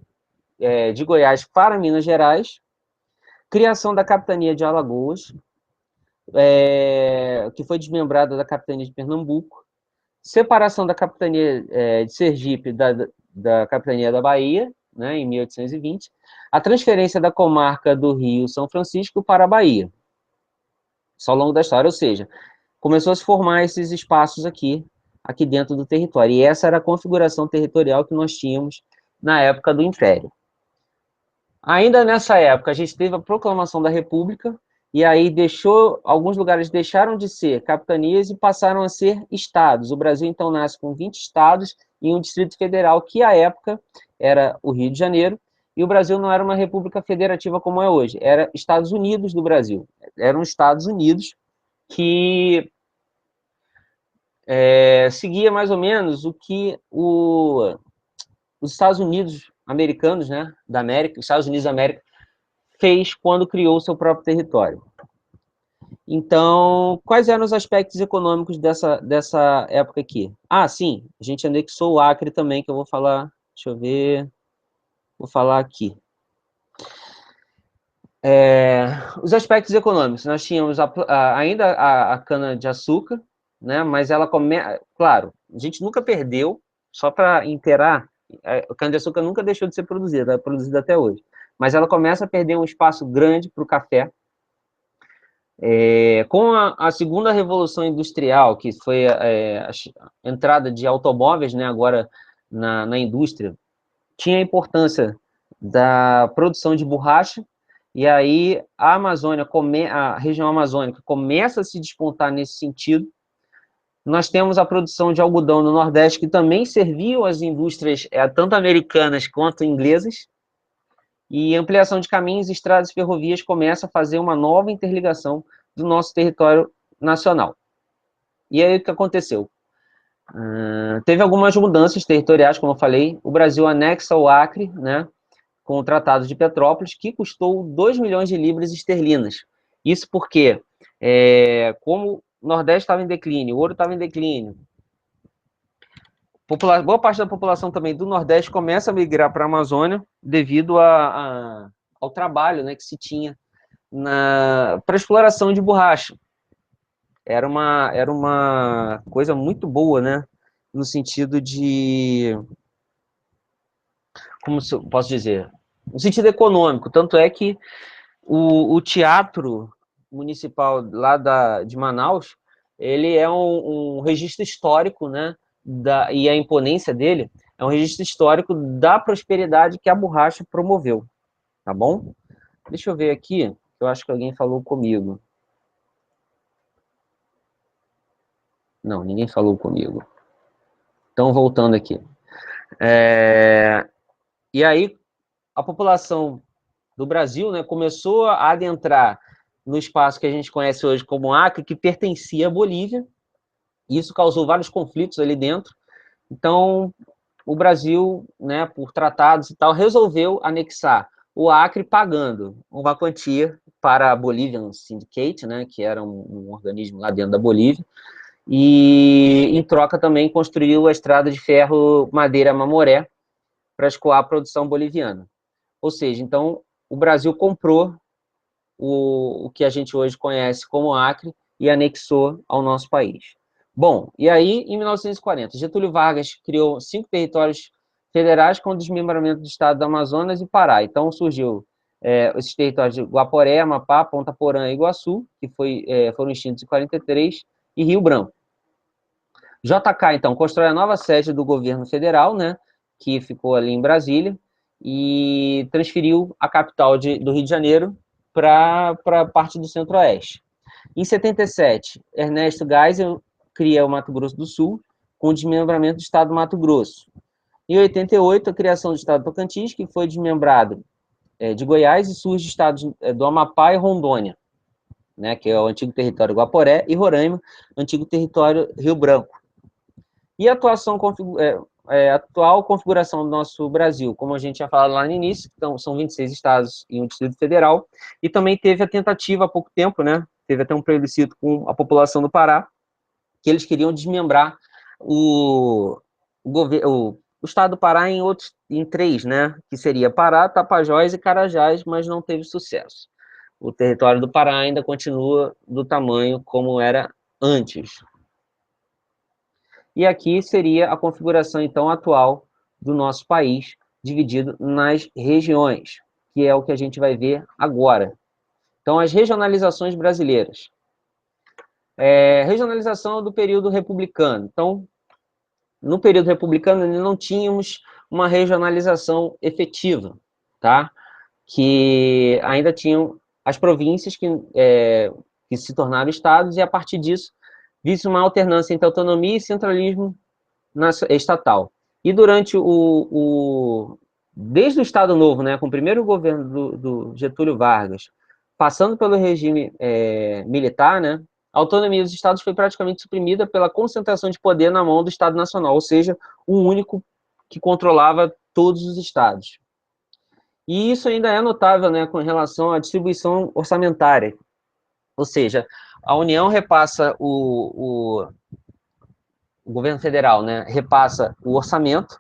de Goiás para Minas Gerais, criação da capitania de Alagoas, que foi desmembrada da capitania de Pernambuco, separação da capitania de Sergipe da capitania da Bahia, né, em 1820, a transferência da comarca do Rio São Francisco para a Bahia, só ao longo da história, ou seja, começou a se formar esses espaços aqui dentro do território, e essa era a configuração territorial que nós tínhamos na época do Império. Ainda nessa época, a gente teve a proclamação da República, e aí alguns lugares deixaram de ser capitanias e passaram a ser estados. O Brasil, então, nasce com 20 estados e um Distrito Federal, que, à época, era o Rio de Janeiro, e o Brasil não era uma república federativa como é hoje, era Estados Unidos do Brasil. Eram Estados Unidos que seguia mais ou menos o que os Estados Unidos americanos, né, da América, os Estados Unidos da América, fez quando criou o seu próprio território. Então, quais eram os aspectos econômicos dessa época aqui? Ah, sim, a gente anexou o Acre também, que eu vou falar, deixa eu ver, vou falar aqui. Os aspectos econômicos, nós tínhamos ainda a cana-de-açúcar, né, mas ela claro, a gente nunca perdeu, só para inteirar, a cana-de-açúcar nunca deixou de ser produzida, é produzida até hoje, mas ela começa a perder um espaço grande para o café. Com a segunda revolução industrial, que foi a entrada de automóveis, né, agora na indústria, tinha a importância da produção de borracha, e aí a Amazônia, a região amazônica começa a se despontar nesse sentido. Nós temos a produção de algodão no Nordeste, que também serviu às indústrias tanto americanas quanto inglesas, e ampliação de caminhos, estradas e ferrovias começa a fazer uma nova interligação do nosso território nacional. E aí o que aconteceu? Teve algumas mudanças territoriais, como eu falei, o Brasil anexa o Acre, né, com o Tratado de Petrópolis, que custou 2 milhões de libras esterlinas. Isso porque, como o Nordeste estava em declínio, o ouro estava em declínio, boa parte da população também do Nordeste começa a migrar para a Amazônia devido ao trabalho, né, que se tinha para exploração de borracha. Era uma coisa muito boa, né, no sentido de... Como posso dizer? No sentido econômico. Tanto é que o teatro municipal lá de Manaus, ele é um registro histórico, né, e a imponência dele é um registro histórico da prosperidade que a borracha promoveu, tá bom? Deixa eu ver aqui, eu acho que alguém falou comigo. Não, ninguém falou comigo. Então, voltando aqui. E aí, a população do Brasil, né, começou a adentrar no espaço que a gente conhece hoje como Acre, que pertencia à Bolívia. E isso causou vários conflitos ali dentro. Então, o Brasil, né, por tratados e tal, resolveu anexar o Acre pagando uma quantia para a Bolivian Syndicate, né, que era um organismo lá dentro da Bolívia, e em troca também construiu a estrada de ferro Madeira-Mamoré para escoar a produção boliviana. Ou seja, então o Brasil comprou o que a gente hoje conhece como Acre e anexou ao nosso país. Bom, e aí, em 1940, Getúlio Vargas criou 5 territórios federais com o desmembramento do estado do Amazonas e Pará. Então, surgiu esses territórios de Guaporé, Amapá, Ponta Porã e Iguaçu, que foram extintos em 43, e Rio Branco. JK, então, constrói a nova sede do governo federal, né, que ficou ali em Brasília, e transferiu a capital do Rio de Janeiro para a parte do Centro-Oeste. Em 77, Ernesto Geisel cria o Mato Grosso do Sul, com o desmembramento do estado do Mato Grosso. Em 88, a criação do estado do Tocantins, que foi desmembrado de Goiás, e surge estados do Amapá e Rondônia, né, que é o antigo território Guaporé, e Roraima, antigo território Rio Branco. E a atual configuração do nosso Brasil, como a gente tinha falado lá no início, então, são 26 estados e um Distrito Federal, e também teve a tentativa há pouco tempo, né, teve até um plebiscito com a população do Pará, que eles queriam desmembrar o estado do Pará em 3, né, que seria Pará, Tapajós e Carajás, mas não teve sucesso. O território do Pará ainda continua do tamanho como era antes. E aqui seria a configuração, então, atual do nosso país, dividido nas regiões, que é o que a gente vai ver agora. Então, as regionalizações brasileiras. Regionalização do período republicano. Então, no período republicano, não tínhamos uma regionalização efetiva, tá? Que ainda tinham as províncias que se tornaram estados, e a partir disso, visse uma alternância entre autonomia e centralismo estatal. E durante desde o Estado Novo, né, com o primeiro governo do Getúlio Vargas, passando pelo regime militar, né, a autonomia dos estados foi praticamente suprimida pela concentração de poder na mão do Estado Nacional, ou seja, um único que controlava todos os estados. E isso ainda é notável, né, com relação à distribuição orçamentária, ou seja, a União repassa o governo federal, né, repassa o orçamento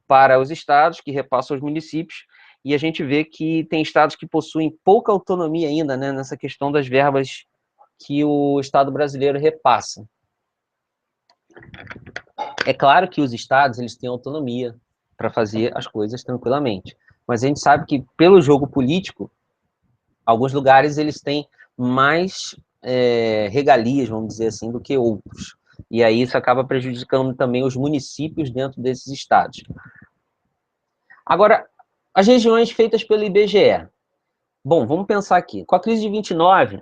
para os estados, que repassam aos municípios, e a gente vê que tem estados que possuem pouca autonomia ainda, né, nessa questão das verbas que o Estado brasileiro repassa. É claro que os estados eles têm autonomia para fazer as coisas tranquilamente, mas a gente sabe que, pelo jogo político, alguns lugares eles têm mais regalias, vamos dizer assim, do que outros. E aí isso acaba prejudicando também os municípios dentro desses estados. Agora, as regiões feitas pelo IBGE. Bom, vamos pensar aqui. Com a crise de 29,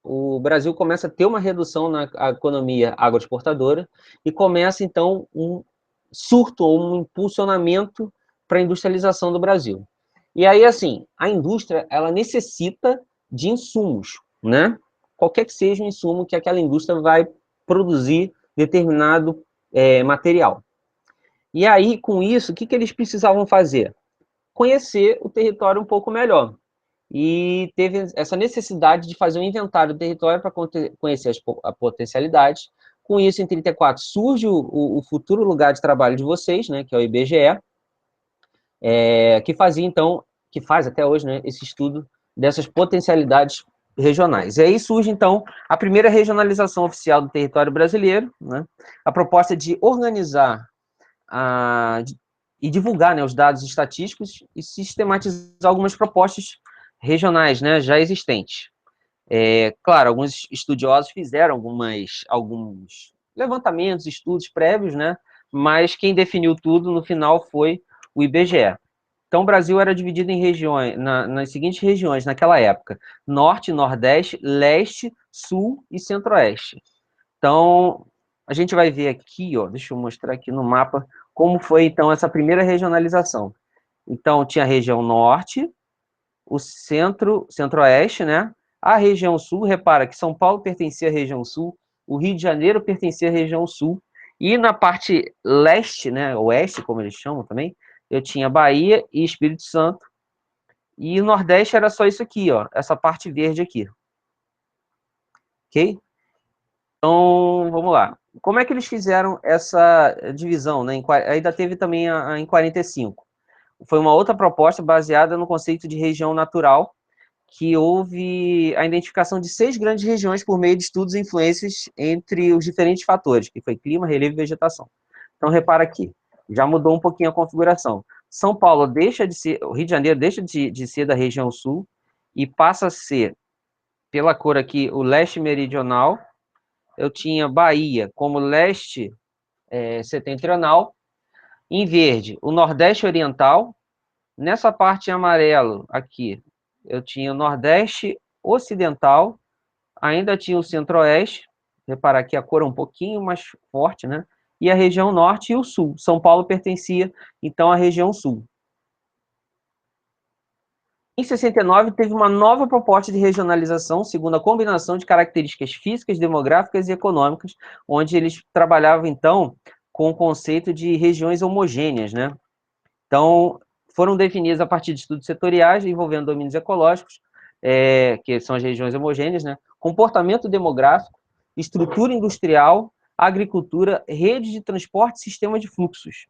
o Brasil começa a ter uma redução na economia agroexportadora e começa, então, um surto ou um impulsionamento para a industrialização do Brasil. E aí, assim, a indústria, ela necessita de insumos, né? Qualquer que seja o insumo que aquela indústria vai produzir determinado material. E aí, com isso, o que eles precisavam fazer? Conhecer o território um pouco melhor. E teve essa necessidade de fazer um inventário do território para conhecer as potencialidades. Com isso, em 34, surge o futuro lugar de trabalho de vocês, né, que é o IBGE, que fazia, então, que faz até hoje, né, esse estudo dessas potencialidades regionais. E aí surge, então, a primeira regionalização oficial do território brasileiro, né, a proposta de organizar e divulgar, né, os dados estatísticos e sistematizar algumas propostas regionais, né, já existentes. Claro, alguns estudiosos fizeram alguns levantamentos, estudos prévios, né, mas quem definiu tudo no final foi o IBGE. Então, o Brasil era dividido em regiões, nas seguintes regiões naquela época: Norte, Nordeste, Leste, Sul e Centro-Oeste. Então, a gente vai ver aqui, ó, deixa eu mostrar aqui no mapa, como foi, então, essa primeira regionalização. Então, tinha a região Norte, o Centro-Oeste, né? A região Sul, repara que São Paulo pertencia à região Sul, o Rio de Janeiro pertencia à região Sul, e na parte leste, né, oeste, como eles chamam também, eu tinha Bahia e Espírito Santo, e o Nordeste era só isso aqui, ó, essa parte verde aqui. Ok? Então, vamos lá. Como é que eles fizeram essa divisão, né? Ainda teve também em 45. Foi uma outra proposta baseada no conceito de região natural, que houve a identificação de 6 grandes regiões por meio de estudos e influências entre os diferentes fatores, que foi clima, relevo e vegetação. Então, repara aqui, já mudou um pouquinho a configuração. São Paulo deixa de ser, o Rio de Janeiro deixa de ser da região sul e passa a ser, pela cor aqui, o leste meridional. Eu tinha Bahia como leste setentrional. Em verde, o nordeste oriental. Nessa parte em amarelo aqui, eu tinha o nordeste ocidental, ainda tinha o centro-oeste, reparar que a cor é um pouquinho mais forte, né? E a região norte e o sul. São Paulo pertencia, então, à região sul. Em 69, teve uma nova proposta de regionalização, segundo a combinação de características físicas, demográficas e econômicas, onde eles trabalhavam, então, com o conceito de regiões homogêneas, né? Então, foram definidas a partir de estudos setoriais envolvendo domínios ecológicos, que são as regiões homogêneas, né? Comportamento demográfico, estrutura industrial, agricultura, rede de transporte e sistema de fluxos.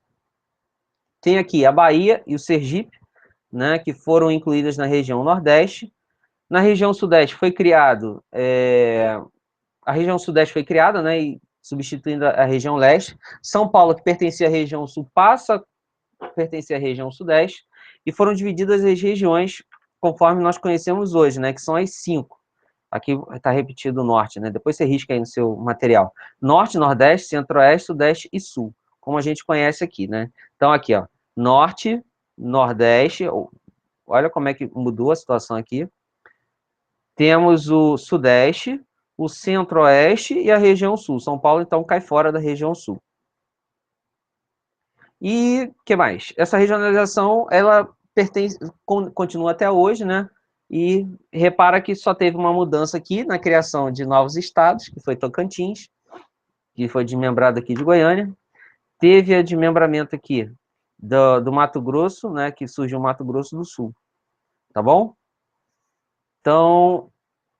Tem aqui a Bahia e o Sergipe, né, que foram incluídas na região Nordeste. Na região Sudeste foi criado, a região Sudeste foi criada, né, e substituindo a região Leste. São Paulo, que pertencia à região Sul, passa a pertencer à região Sudeste, e foram divididas as regiões conforme nós conhecemos hoje, né, que são as 5. Aqui está repetido o Norte, né, depois você risca aí no seu material. Norte, Nordeste, Centro-Oeste, Sudeste e Sul, como a gente conhece aqui, né. Então, aqui, ó, Norte, Nordeste, olha como é que mudou a situação aqui. Temos o Sudeste, o Centro-Oeste e a região Sul. São Paulo, então, cai fora da região Sul. E o que mais? Essa regionalização, ela continua até hoje, né? E repara que só teve uma mudança aqui na criação de novos estados, que foi Tocantins, que foi desmembrado aqui de Goiânia. Teve a desmembramento aqui do Mato Grosso, né? Que surgiu o Mato Grosso do Sul. Tá bom? Então,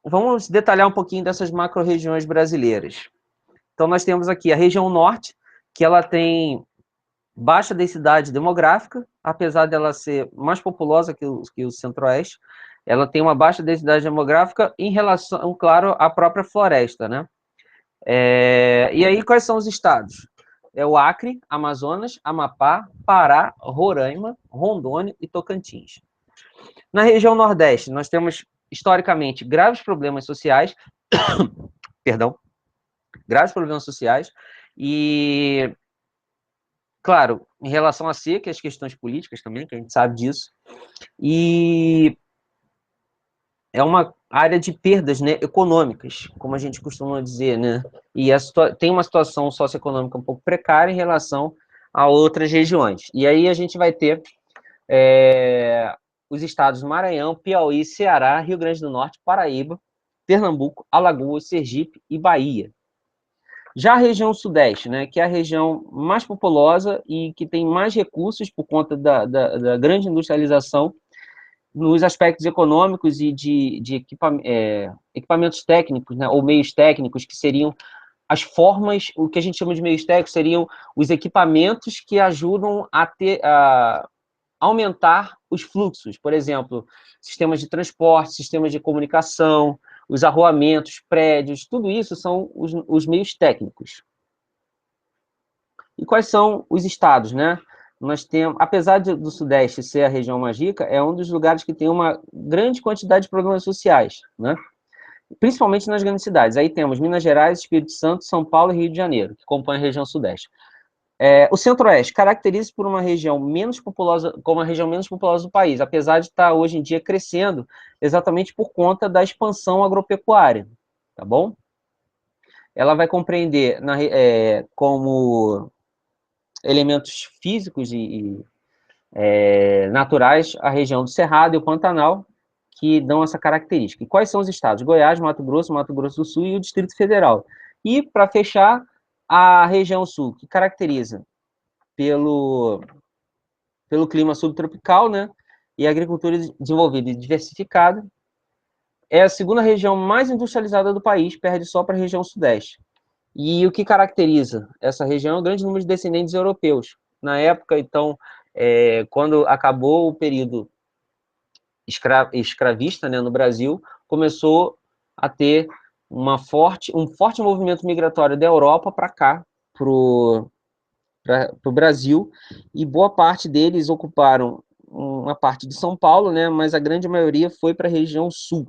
vamos detalhar um pouquinho dessas macro-regiões brasileiras. Então, nós temos aqui a região norte, que ela tem baixa densidade demográfica, apesar dela ser mais populosa que o centro-oeste, ela tem uma baixa densidade demográfica em relação, claro, à própria floresta, né? E aí, quais são os estados? É o Acre, Amazonas, Amapá, Pará, Roraima, Rondônia e Tocantins. Na região Nordeste, nós temos, historicamente, graves problemas sociais, perdão, graves problemas sociais, e, claro, em relação à seca e as questões políticas também, que a gente sabe disso, e é uma área de perdas, né, econômicas, como a gente costuma dizer, né, e tem uma situação socioeconômica um pouco precária em relação a outras regiões. E aí a gente vai ter os estados Maranhão, Piauí, Ceará, Rio Grande do Norte, Paraíba, Pernambuco, Alagoas, Sergipe e Bahia. Já a região Sudeste, né, que é a região mais populosa e que tem mais recursos por conta da grande industrialização nos aspectos econômicos e de equipamentos técnicos, né, ou meios técnicos, que seriam as formas, o que a gente chama de meios técnicos seriam os equipamentos que ajudam a aumentar os fluxos, por exemplo, sistemas de transporte, sistemas de comunicação, os arruamentos, prédios, tudo isso são os meios técnicos. E quais são os estados, né? Nós temos, apesar do Sudeste ser a região mais rica, é um dos lugares que tem uma grande quantidade de problemas sociais, né? Principalmente nas grandes cidades. Aí temos Minas Gerais, Espírito Santo, São Paulo e Rio de Janeiro, que compõem a região Sudeste. O Centro-Oeste caracteriza-se por uma região menos populosa, como a região menos populosa do país, apesar de estar hoje em dia crescendo exatamente por conta da expansão agropecuária, tá bom? Ela vai compreender como elementos físicos e naturais a região do Cerrado e o Pantanal, que dão essa característica. E quais são os estados? Goiás, Mato Grosso do Sul e o Distrito Federal. E, para fechar, a região sul, que caracteriza pelo clima subtropical, né, e agricultura desenvolvida e diversificada, é a segunda região mais industrializada do país, perde só para a região sudeste. E o que caracteriza essa região é o grande número de descendentes europeus. Na época, então, quando acabou o período escravista, né, no Brasil, começou a ter um forte movimento migratório da Europa para cá, para o Brasil, e boa parte deles ocuparam uma parte de São Paulo, né, mas a grande maioria foi para a região sul.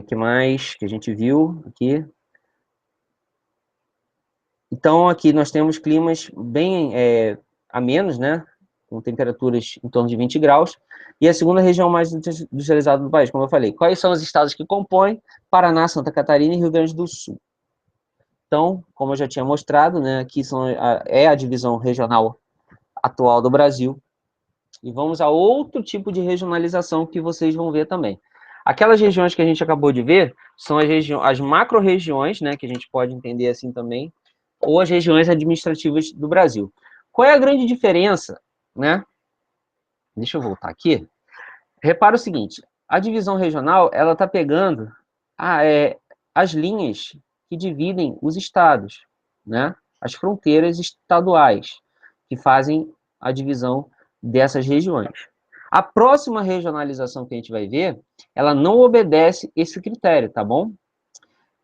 Que mais que a gente viu aqui? Então, aqui nós temos climas bem amenos, né? Com temperaturas em torno de 20 graus. E a segunda região mais industrializada do país, como eu falei. Quais são os estados que compõem? Paraná, Santa Catarina e Rio Grande do Sul. Então, como eu já tinha mostrado, né? Aqui é a divisão regional atual do Brasil. E vamos a outro tipo de regionalização que vocês vão ver também. Aquelas regiões que a gente acabou de ver são as macro-regiões, né? Que a gente pode entender assim também, ou as regiões administrativas do Brasil. Qual é a grande diferença, né? Deixa eu voltar aqui. Repara o seguinte, a divisão regional, ela está pegando as linhas que dividem os estados, né? As fronteiras estaduais, que fazem a divisão dessas regiões. A próxima regionalização que a gente vai ver, ela não obedece esse critério, tá bom?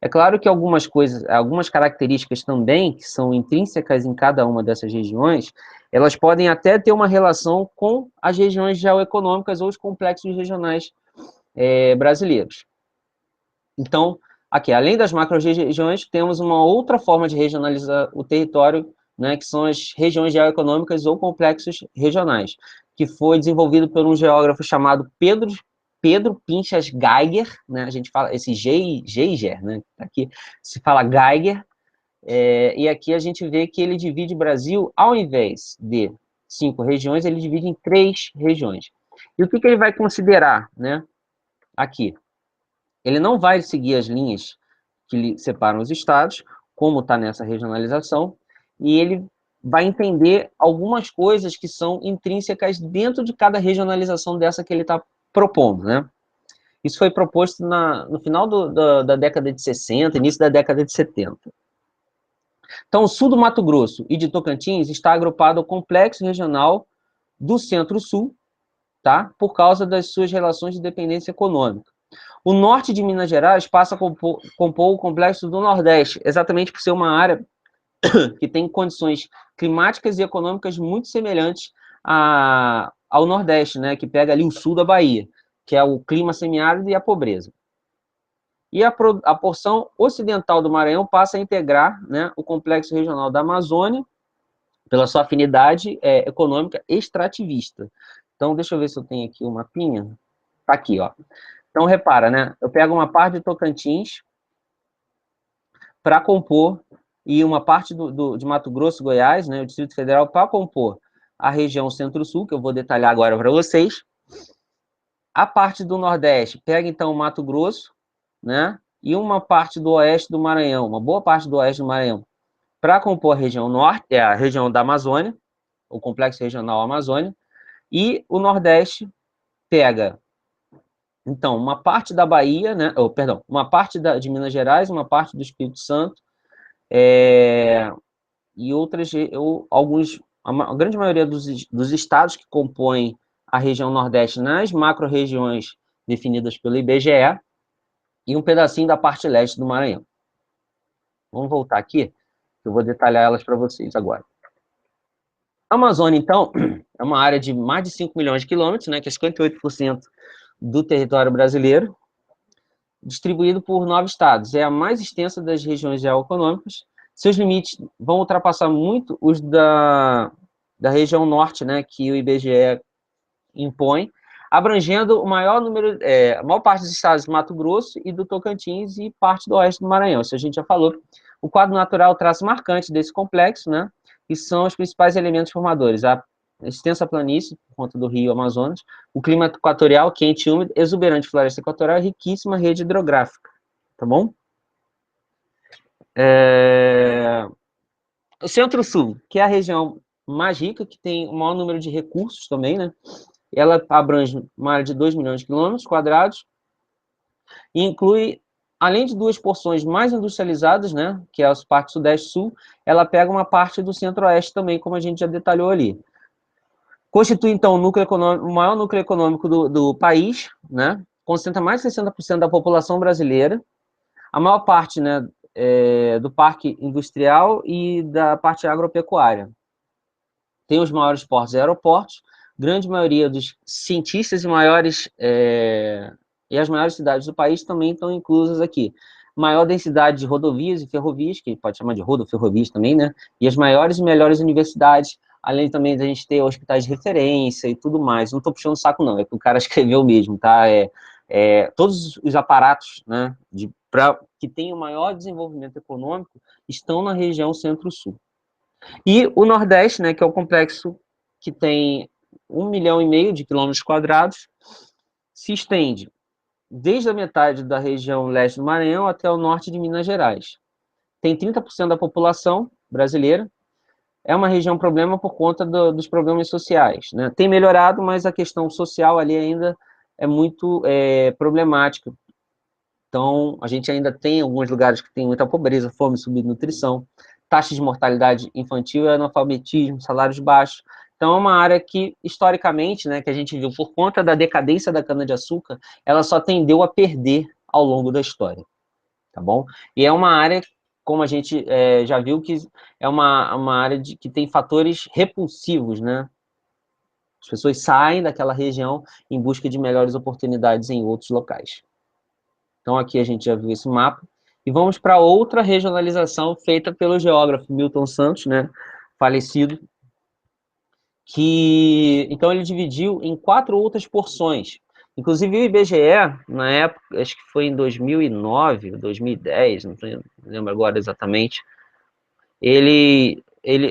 É claro que algumas características também, que são intrínsecas em cada uma dessas regiões, elas podem até ter uma relação com as regiões geoeconômicas ou os complexos regionais brasileiros. Então, aqui, além das macro-regiões, temos uma outra forma de regionalizar o território, né, que são as regiões geoeconômicas ou complexos regionais, que foi desenvolvido por um geógrafo chamado Pedro Pinchas Geiger, né, a gente fala, esse Geiger, né, aqui se fala Geiger, e aqui a gente vê que ele divide o Brasil, ao invés de 5 regiões, ele divide em 3 regiões. E o que ele vai considerar, né, aqui? Ele não vai seguir as linhas que separam os estados, como está nessa regionalização, e ele vai entender algumas coisas que são intrínsecas dentro de cada regionalização dessa que ele está propondo, né? Isso foi proposto no final da década de 60, início da década de 70. Então, o sul do Mato Grosso e de Tocantins está agrupado ao complexo regional do Centro-Sul, tá? Por causa das suas relações de dependência econômica. O norte de Minas Gerais passa a compor o complexo do Nordeste, exatamente por ser uma área que tem condições climáticas e econômicas muito semelhantes ao Nordeste, né, que pega ali o sul da Bahia, que é o clima semiárido e a pobreza. E a porção ocidental do Maranhão passa a integrar, né, o complexo regional da Amazônia, pela sua afinidade econômica extrativista. Então, deixa eu ver se eu tenho aqui o mapinha. Tá aqui, ó. Então, repara, né? Eu pego uma parte de Tocantins para compor, e uma parte de Mato Grosso, Goiás, né, o Distrito Federal, para compor a região Centro-Sul, que eu vou detalhar agora para vocês. A parte do Nordeste pega, então, o Mato Grosso, né, e uma parte do Oeste do Maranhão, uma boa parte do Oeste do Maranhão, para compor a região Norte, a região da Amazônia, o Complexo Regional Amazônia, e o Nordeste pega, então, uma parte da Bahia, né, uma parte de Minas Gerais, uma parte do Espírito Santo, e outras, a grande maioria dos estados que compõem a região Nordeste nas macro-regiões definidas pelo IBGE, e um pedacinho da parte leste do Maranhão. Vamos voltar aqui, que eu vou detalhar elas para vocês agora. A Amazônia, então, é uma área de mais de 5 milhões de quilômetros, né, que é 58% do território brasileiro, distribuído por 9 estados. É a mais extensa das regiões geoeconômicas, seus limites vão ultrapassar muito os da região norte, né, que o IBGE impõe, abrangendo o maior número, a maior parte dos estados do Mato Grosso e do Tocantins e parte do oeste do Maranhão. Isso a gente já falou. O quadro natural, traço marcante desse complexo, né, e são os principais elementos formadores: a extensa planície, por conta do rio Amazonas, o clima equatorial, quente e úmido, exuberante floresta equatorial e riquíssima rede hidrográfica, tá bom? O Centro-Sul, que é a região mais rica, que tem o maior número de recursos também, né? Ela abrange uma área de 2 milhões de quilômetros quadrados e inclui, além de duas porções mais industrializadas, né, que é a parte sudeste-sul, ela pega uma parte do centro-oeste também, como a gente já detalhou ali. Constitui, então, o maior núcleo econômico do país, né, concentra mais de 60% da população brasileira, a maior parte, né, do parque industrial e da parte agropecuária. Tem os maiores portos e aeroportos, grande maioria dos cientistas e as maiores cidades do país também estão inclusas aqui. Maior densidade de rodovias e ferrovias, que pode chamar de rodoferrovias também, né? E as maiores e melhores universidades, além também da gente ter hospitais de referência e tudo mais. Não estou puxando o saco, não, é que o cara escreveu mesmo, tá? Todos os aparatos, né, que têm o maior desenvolvimento econômico estão na região centro-sul. E o Nordeste, né, que é o complexo que tem 1,5 milhão de quilômetros quadrados, se estende desde a metade da região leste do Maranhão até o norte de Minas Gerais. Tem 30% da população brasileira. É uma região problema por conta dos problemas sociais, né? Tem melhorado, mas a questão social ali ainda é muito problemática. Então, a gente ainda tem alguns lugares que tem muita pobreza, fome, subnutrição, taxa de mortalidade infantil e analfabetismo, salários baixos. Então, é uma área que, historicamente, né, que a gente viu por conta da decadência da cana-de-açúcar, ela só tendeu a perder ao longo da história, tá bom? E é uma área, como a gente já viu, que é uma área que tem fatores repulsivos, né? As pessoas saem daquela região em busca de melhores oportunidades em outros locais. Então, aqui a gente já viu esse mapa. E vamos para outra regionalização feita pelo geógrafo Milton Santos, né, falecido, que, então, ele dividiu em 4 outras porções. Inclusive, o IBGE, na época, acho que foi em 2009, 2010, não lembro agora exatamente,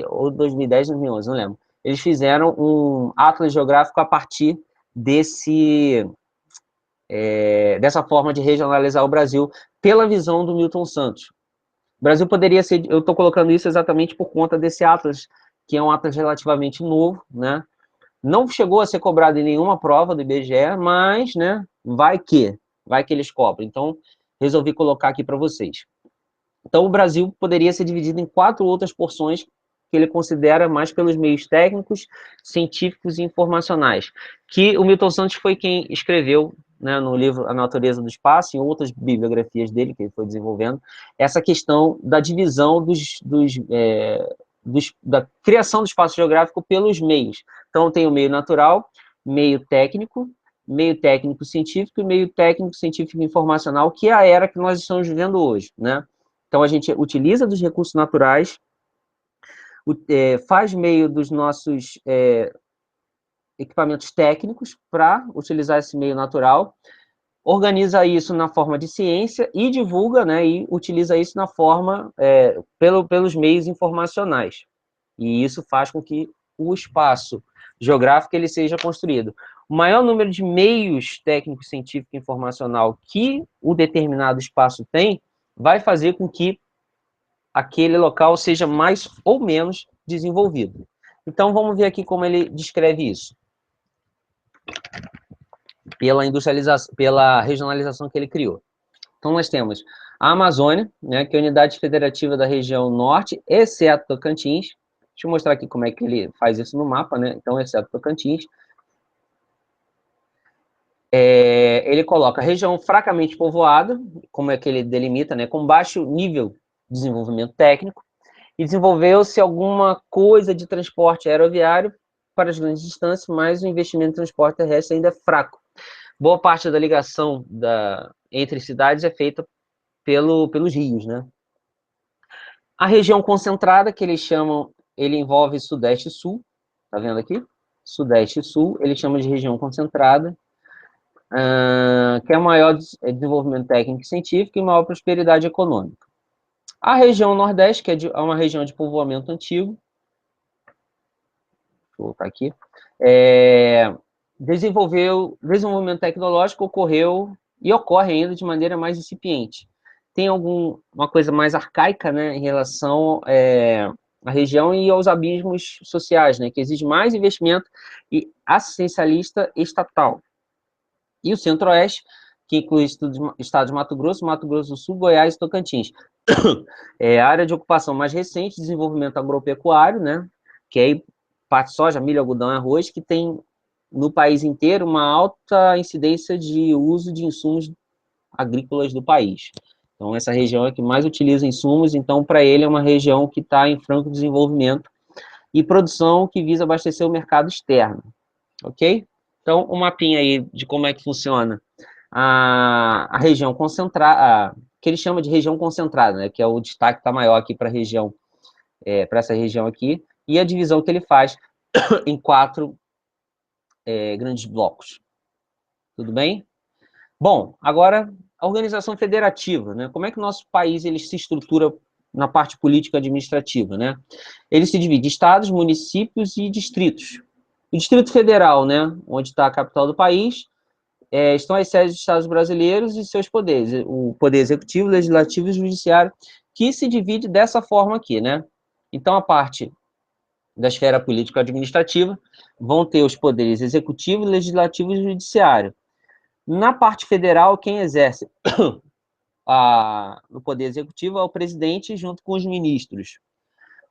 ou 2010, 2011, não lembro. Eles fizeram um atlas geográfico a partir dessa forma de regionalizar o Brasil pela visão do Milton Santos. O Brasil poderia ser, eu estou colocando isso exatamente por conta desse atlas, que é um atlas relativamente novo, né? Não chegou a ser cobrado em nenhuma prova do IBGE, mas, né, vai que eles cobram. Então, resolvi colocar aqui para vocês. Então, o Brasil poderia ser dividido em 4 outras porções que ele considera mais pelos meios técnicos, científicos e informacionais, que o Milton Santos foi quem escreveu, né, no livro A Natureza do Espaço, e em outras bibliografias dele que ele foi desenvolvendo, essa questão da divisão da criação do espaço geográfico pelos meios. Então, tem o meio natural, meio técnico científico e meio técnico científico informacional, que é a era que nós estamos vivendo hoje, né? Então, a gente utiliza dos recursos naturais, faz meio dos nossos equipamentos técnicos para utilizar esse meio natural, organiza isso na forma de ciência e divulga, né, e utiliza isso na forma, pelos meios informacionais. E isso faz com que o espaço geográfico ele seja construído. O maior número de meios técnico, científico e informacional que o determinado espaço tem, vai fazer com que aquele local seja mais ou menos desenvolvido. Então, vamos ver aqui como ele descreve isso. Pela regionalização que ele criou. Então, nós temos a Amazônia, né, que é a unidade federativa da região norte, exceto Tocantins. Deixa eu mostrar aqui como é que ele faz isso no mapa, né? Então, exceto Tocantins. Ele coloca a região fracamente povoada, como é que ele delimita, né, com baixo nível de desenvolvimento técnico, e desenvolveu-se alguma coisa de transporte aeroviário para as grandes distâncias, mas o investimento em transporte terrestre ainda é fraco. Boa parte da ligação entre cidades é feita pelos rios, né? A região concentrada, que eles chamam, ele envolve Sudeste e Sul, tá vendo aqui? Sudeste e Sul, eles chamam de região concentrada, que é maior desenvolvimento técnico e científico e maior prosperidade econômica. A região Nordeste, que é uma região de povoamento antigo, vou voltar aqui, desenvolvimento tecnológico ocorreu e ocorre ainda de maneira mais incipiente. Tem uma coisa mais arcaica, né, em relação à região e aos abismos sociais, né, que exige mais investimento e assistencialista estatal. E o Centro-Oeste, que inclui estados de Mato Grosso do Sul, Goiás e Tocantins. A área de ocupação mais recente, desenvolvimento agropecuário, né, que aí parte soja, milho, algodão e arroz, que tem no país inteiro uma alta incidência de uso de insumos agrícolas do país. Então, essa região é que mais utiliza insumos, então, para ele é uma região que está em franco desenvolvimento e produção que visa abastecer o mercado externo, ok? Então, um mapinha aí de como é que funciona a região concentrada, que ele chama de região concentrada, né, que é o destaque que está maior aqui para a região, para essa região aqui, e a divisão que ele faz em 4 grandes blocos. Tudo bem? Bom, agora, a organização federativa, né? Como é que o nosso país ele se estrutura na parte político-administrativa, né? Ele se divide em estados, municípios e distritos. O Distrito Federal, né, onde está a capital do país, estão as sedes dos estados brasileiros e seus poderes, o poder executivo, legislativo e judiciário, que se divide dessa forma aqui, né? Então, a parte da esfera político-administrativa vão ter os poderes executivo, legislativo e judiciário. Na parte federal, quem exerce o poder executivo é o presidente junto com os ministros.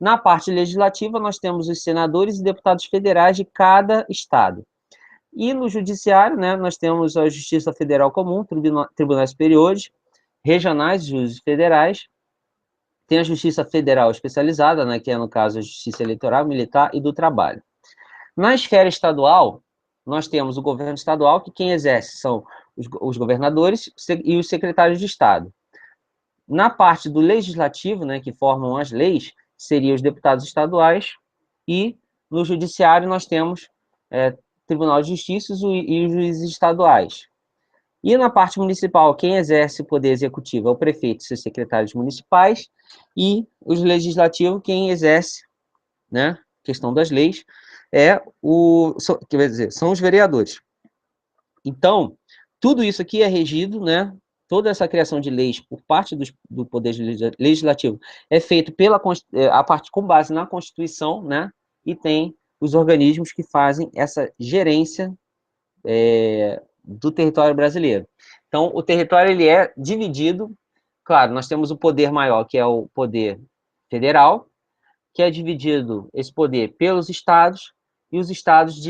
Na parte legislativa, nós temos os senadores e deputados federais de cada estado. E no judiciário, né, nós temos a Justiça Federal Comum, tribunais superiores, regionais, juízes federais, tem a Justiça Federal Especializada, né, que é, no caso, a Justiça Eleitoral, Militar e do Trabalho. Na esfera estadual, nós temos o governo estadual, que quem exerce são os governadores e os secretários de Estado. Na parte do legislativo, né, que formam as leis, seriam os deputados estaduais, e no judiciário nós temos Tribunal de Justiça e os juízes estaduais. E na parte municipal, quem exerce o poder executivo é o prefeito e seus secretários municipais, e os legislativos, quem exerce, né, questão das leis, quer dizer, são os vereadores. Então, tudo isso aqui é regido, né, toda essa criação de leis por parte do Poder Legislativo é feito a parte com base na Constituição, né, e tem os organismos que fazem essa gerência do território brasileiro. Então, o território ele é dividido, claro, nós temos o poder maior, que é o poder federal, que é dividido esse poder pelos estados, e os estados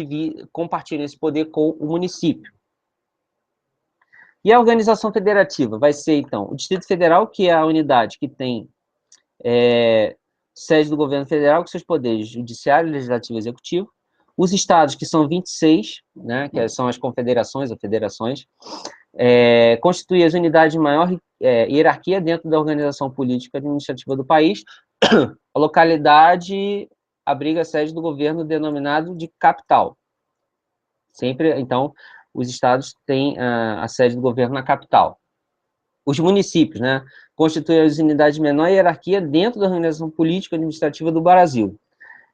compartilham esse poder com o município. E a organização federativa vai ser, então, o Distrito Federal, que é a unidade que tem sede do governo federal, com seus poderes judiciário, legislativo e executivo. Os estados, que são 26, né, que são as confederações ou federações, constituem as unidades de maior hierarquia dentro da organização política e administrativa do país. A localidade abriga a sede do governo denominado de capital. Sempre, então, os estados têm a sede do governo na capital. Os municípios, né, constituem as unidades de menor hierarquia dentro da organização política e administrativa do Brasil.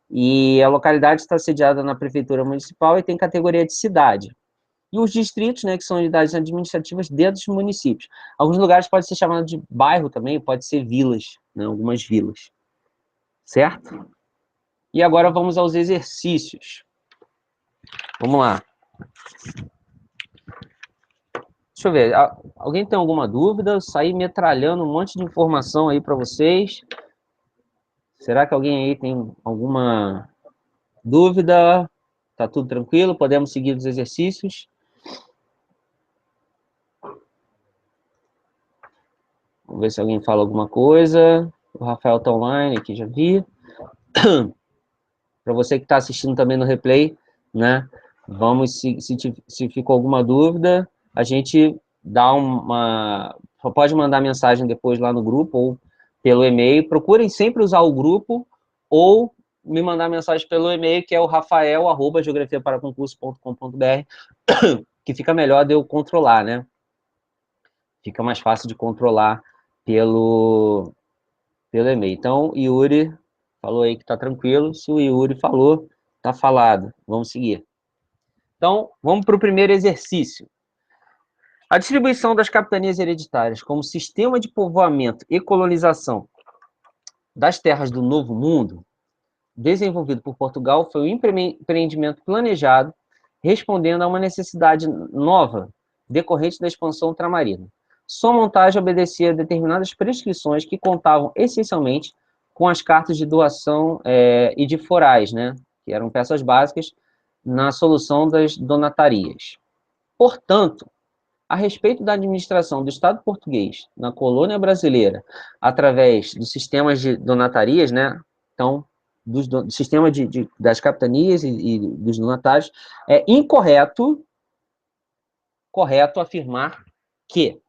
E a localidade está sediada na prefeitura municipal e tem categoria de cidade. E os distritos, né, que são unidades administrativas dentro dos municípios. Alguns lugares podem ser chamados de bairro também, pode ser vilas, né, algumas vilas. Certo? E agora vamos aos exercícios. Vamos lá. Deixa eu ver, alguém tem alguma dúvida? Eu saí metralhando um monte de informação aí para vocês. Será que alguém aí tem alguma dúvida? Tá tudo tranquilo? Podemos seguir os exercícios? Vamos ver se alguém fala alguma coisa. O Rafael tá online aqui, já vi. Para você que está assistindo também no replay, né? Vamos, se ficou alguma dúvida, a gente dá pode mandar mensagem depois lá no grupo, ou pelo e-mail. Procurem sempre usar o grupo ou me mandar mensagem pelo e-mail, que é o rafael@geografiaparaconcurso.com.br, que fica melhor de eu controlar, né? Fica mais fácil de controlar pelo e-mail. Então, Yuri falou aí que tá tranquilo. Se o Yuri falou, tá falado. Vamos seguir. Então, vamos para o primeiro exercício. A distribuição das capitanias hereditárias como sistema de povoamento e colonização das terras do Novo Mundo, desenvolvido por Portugal, foi um empreendimento planejado, respondendo a uma necessidade nova decorrente da expansão ultramarina. Sua montagem obedecia a determinadas prescrições que contavam essencialmente com as cartas de doação e de forais, né, que eram peças básicas na solução das donatarias. Portanto, a respeito da administração do Estado português na colônia brasileira, através dos sistemas de donatarias, né, então, do sistema das capitanias e dos donatários, é incorreto afirmar que,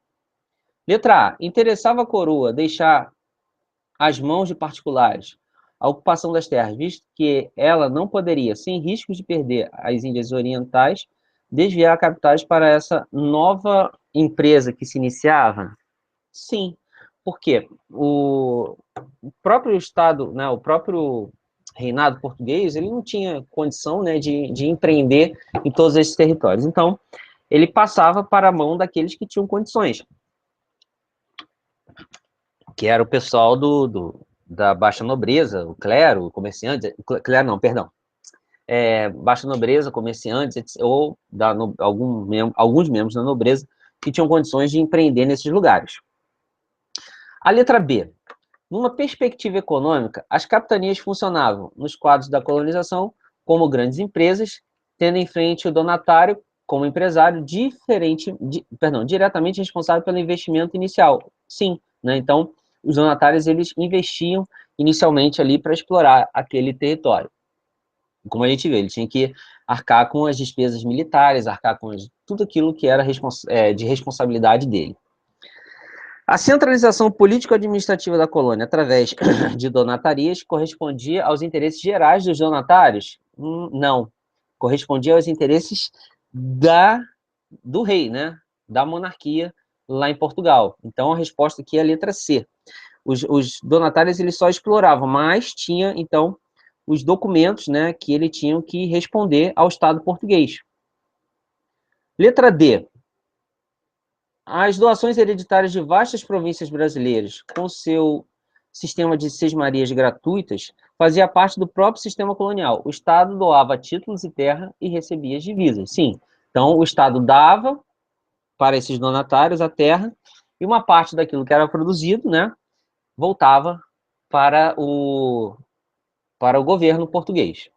letra A, interessava a coroa deixar às mãos de particulares a ocupação das terras, visto que ela não poderia, sem riscos de perder as Índias Orientais, desviar capitais para essa nova empresa que se iniciava? Sim. Por quê? O próprio Estado, né, o próprio reinado português, ele não tinha condição, né, de empreender em todos esses territórios. Então, ele passava para a mão daqueles que tinham condições, que era o pessoal da baixa nobreza, o clero, o comerciante, clero não, perdão, baixa nobreza, comerciantes, ou alguns membros da nobreza que tinham condições de empreender nesses lugares. A letra B. Numa perspectiva econômica, as capitanias funcionavam nos quadros da colonização como grandes empresas, tendo em frente o donatário como empresário diretamente responsável pelo investimento inicial. Sim, né? Então, os donatários eles investiam inicialmente ali para explorar aquele território. Como a gente vê, ele tinha que arcar com as despesas militares, arcar com tudo aquilo que era de responsabilidade dele. A centralização político-administrativa da colônia através de donatarias correspondia aos interesses gerais dos donatários? Não. Correspondia aos interesses do rei, né? Da monarquia lá em Portugal. Então, a resposta aqui é a letra C. Os donatários eles só exploravam, mas tinha, então, os documentos, né, que ele tinham que responder ao Estado português. Letra D. As doações hereditárias de vastas províncias brasileiras, com seu sistema de sesmarias gratuitas, fazia parte do próprio sistema colonial. O Estado doava títulos e terra e recebia as divisas. Sim, então o Estado dava para esses donatários a terra e uma parte daquilo que era produzido, né, voltava para o governo português.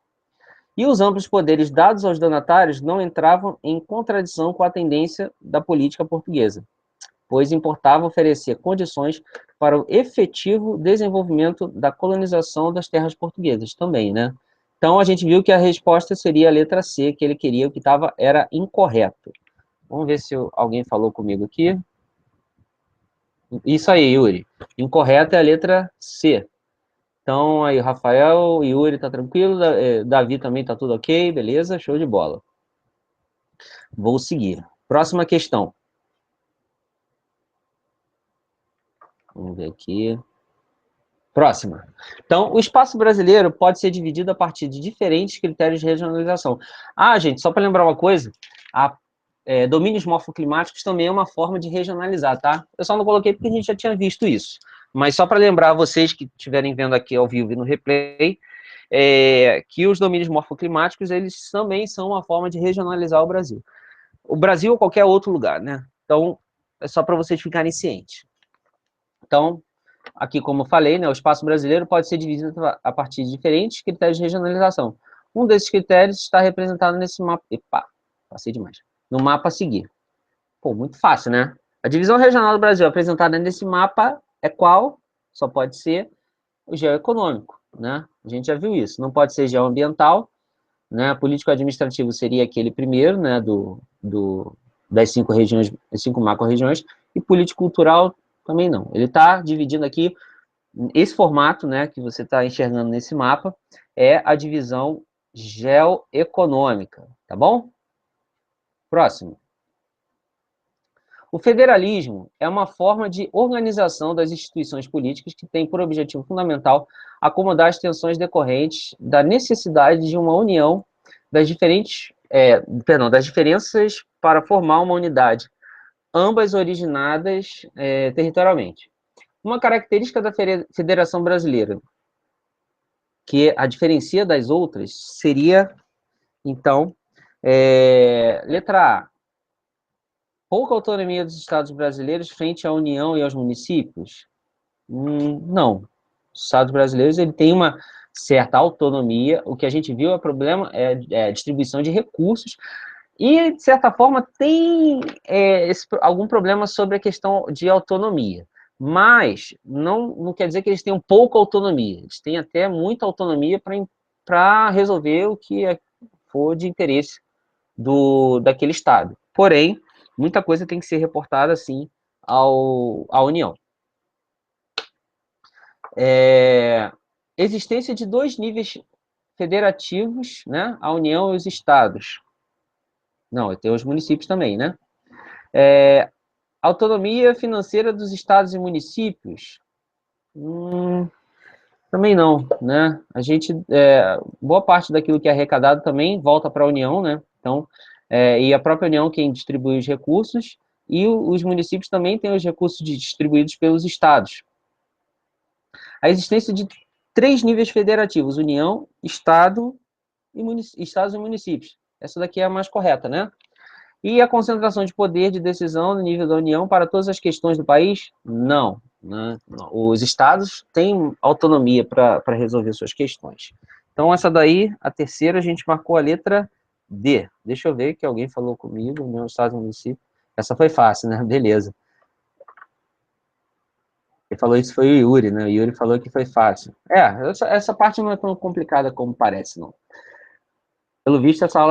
E os amplos poderes dados aos donatários não entravam em contradição com a tendência da política portuguesa, pois importava oferecer condições para o efetivo desenvolvimento da colonização das terras portuguesas também, né? Então, a gente viu que a resposta seria a letra C, que ele queria, o que era incorreto. Vamos ver se alguém falou comigo aqui. Isso aí, Yuri. Incorreto é a letra C. Então, aí, Rafael, Yuri tá tranquilo, Davi também tá tudo ok, beleza, show de bola. Vou seguir. Próxima questão. Vamos ver aqui. Próxima. Então, o espaço brasileiro pode ser dividido a partir de diferentes critérios de regionalização. Ah, gente, só para lembrar uma coisa, domínios morfoclimáticos também é uma forma de regionalizar, tá? Eu só não coloquei porque a gente já tinha visto isso. Mas só para lembrar vocês que estiverem vendo aqui ao vivo e no replay, que os domínios morfoclimáticos, eles também são uma forma de regionalizar o Brasil. O Brasil ou qualquer outro lugar, né? Então, é só para vocês ficarem cientes. Então, aqui, como eu falei, né, o espaço brasileiro pode ser dividido a partir de diferentes critérios de regionalização. Um desses critérios está representado nesse mapa. Epa, passei demais. No mapa a seguir. Pô, muito fácil, né? A divisão regional do Brasil apresentada nesse mapa é qual? Só pode ser o geoeconômico, né? A gente já viu isso. Não pode ser geoambiental, né? Político-administrativo seria aquele primeiro, né? Das 5 regiões, das 5 macro-regiões, e político-cultural também não. Ele está dividindo aqui esse formato, né, que você está enxergando nesse mapa, é a divisão geoeconômica, tá bom? Próximo. O federalismo é uma forma de organização das instituições políticas que tem por objetivo fundamental acomodar as tensões decorrentes da necessidade de uma união das das diferenças para formar uma unidade, ambas originadas territorialmente. Uma característica da Federação Brasileira, que a diferencia das outras, seria, então, letra A, pouca autonomia dos estados brasileiros frente à União e aos municípios? Não. Os estados brasileiros ele tem uma certa autonomia. O que a gente viu é problema é a distribuição de recursos e, de certa forma, tem algum problema sobre a questão de autonomia. Mas não quer dizer que eles tenham pouca autonomia. Eles têm até muita autonomia para resolver o que for de interesse daquele estado. Porém, muita coisa tem que ser reportada, assim, à União. Existência de dois níveis federativos, né? A União e os estados. Não, tem os municípios também, né? Autonomia financeira dos estados e municípios? Também não, né? Boa parte daquilo que é arrecadado também volta para a União, né? Então, e a própria União quem distribui os recursos, e os municípios também têm os recursos distribuídos pelos estados. A existência de três níveis federativos: União, Estado Estados e municípios. Essa daqui é a mais correta, né? E a concentração de poder de decisão no nível da União para todas as questões do país? Não. Né? Os estados têm autonomia para resolver suas questões. Então, essa daí, a terceira, a gente marcou a letra D. Deixa eu ver que alguém falou comigo, União, Estado e município. Essa foi fácil, né? Beleza. Ele falou isso, foi o Yuri, né? O Yuri falou que foi fácil. Essa parte não é tão complicada como parece, não. Pelo visto, essa aula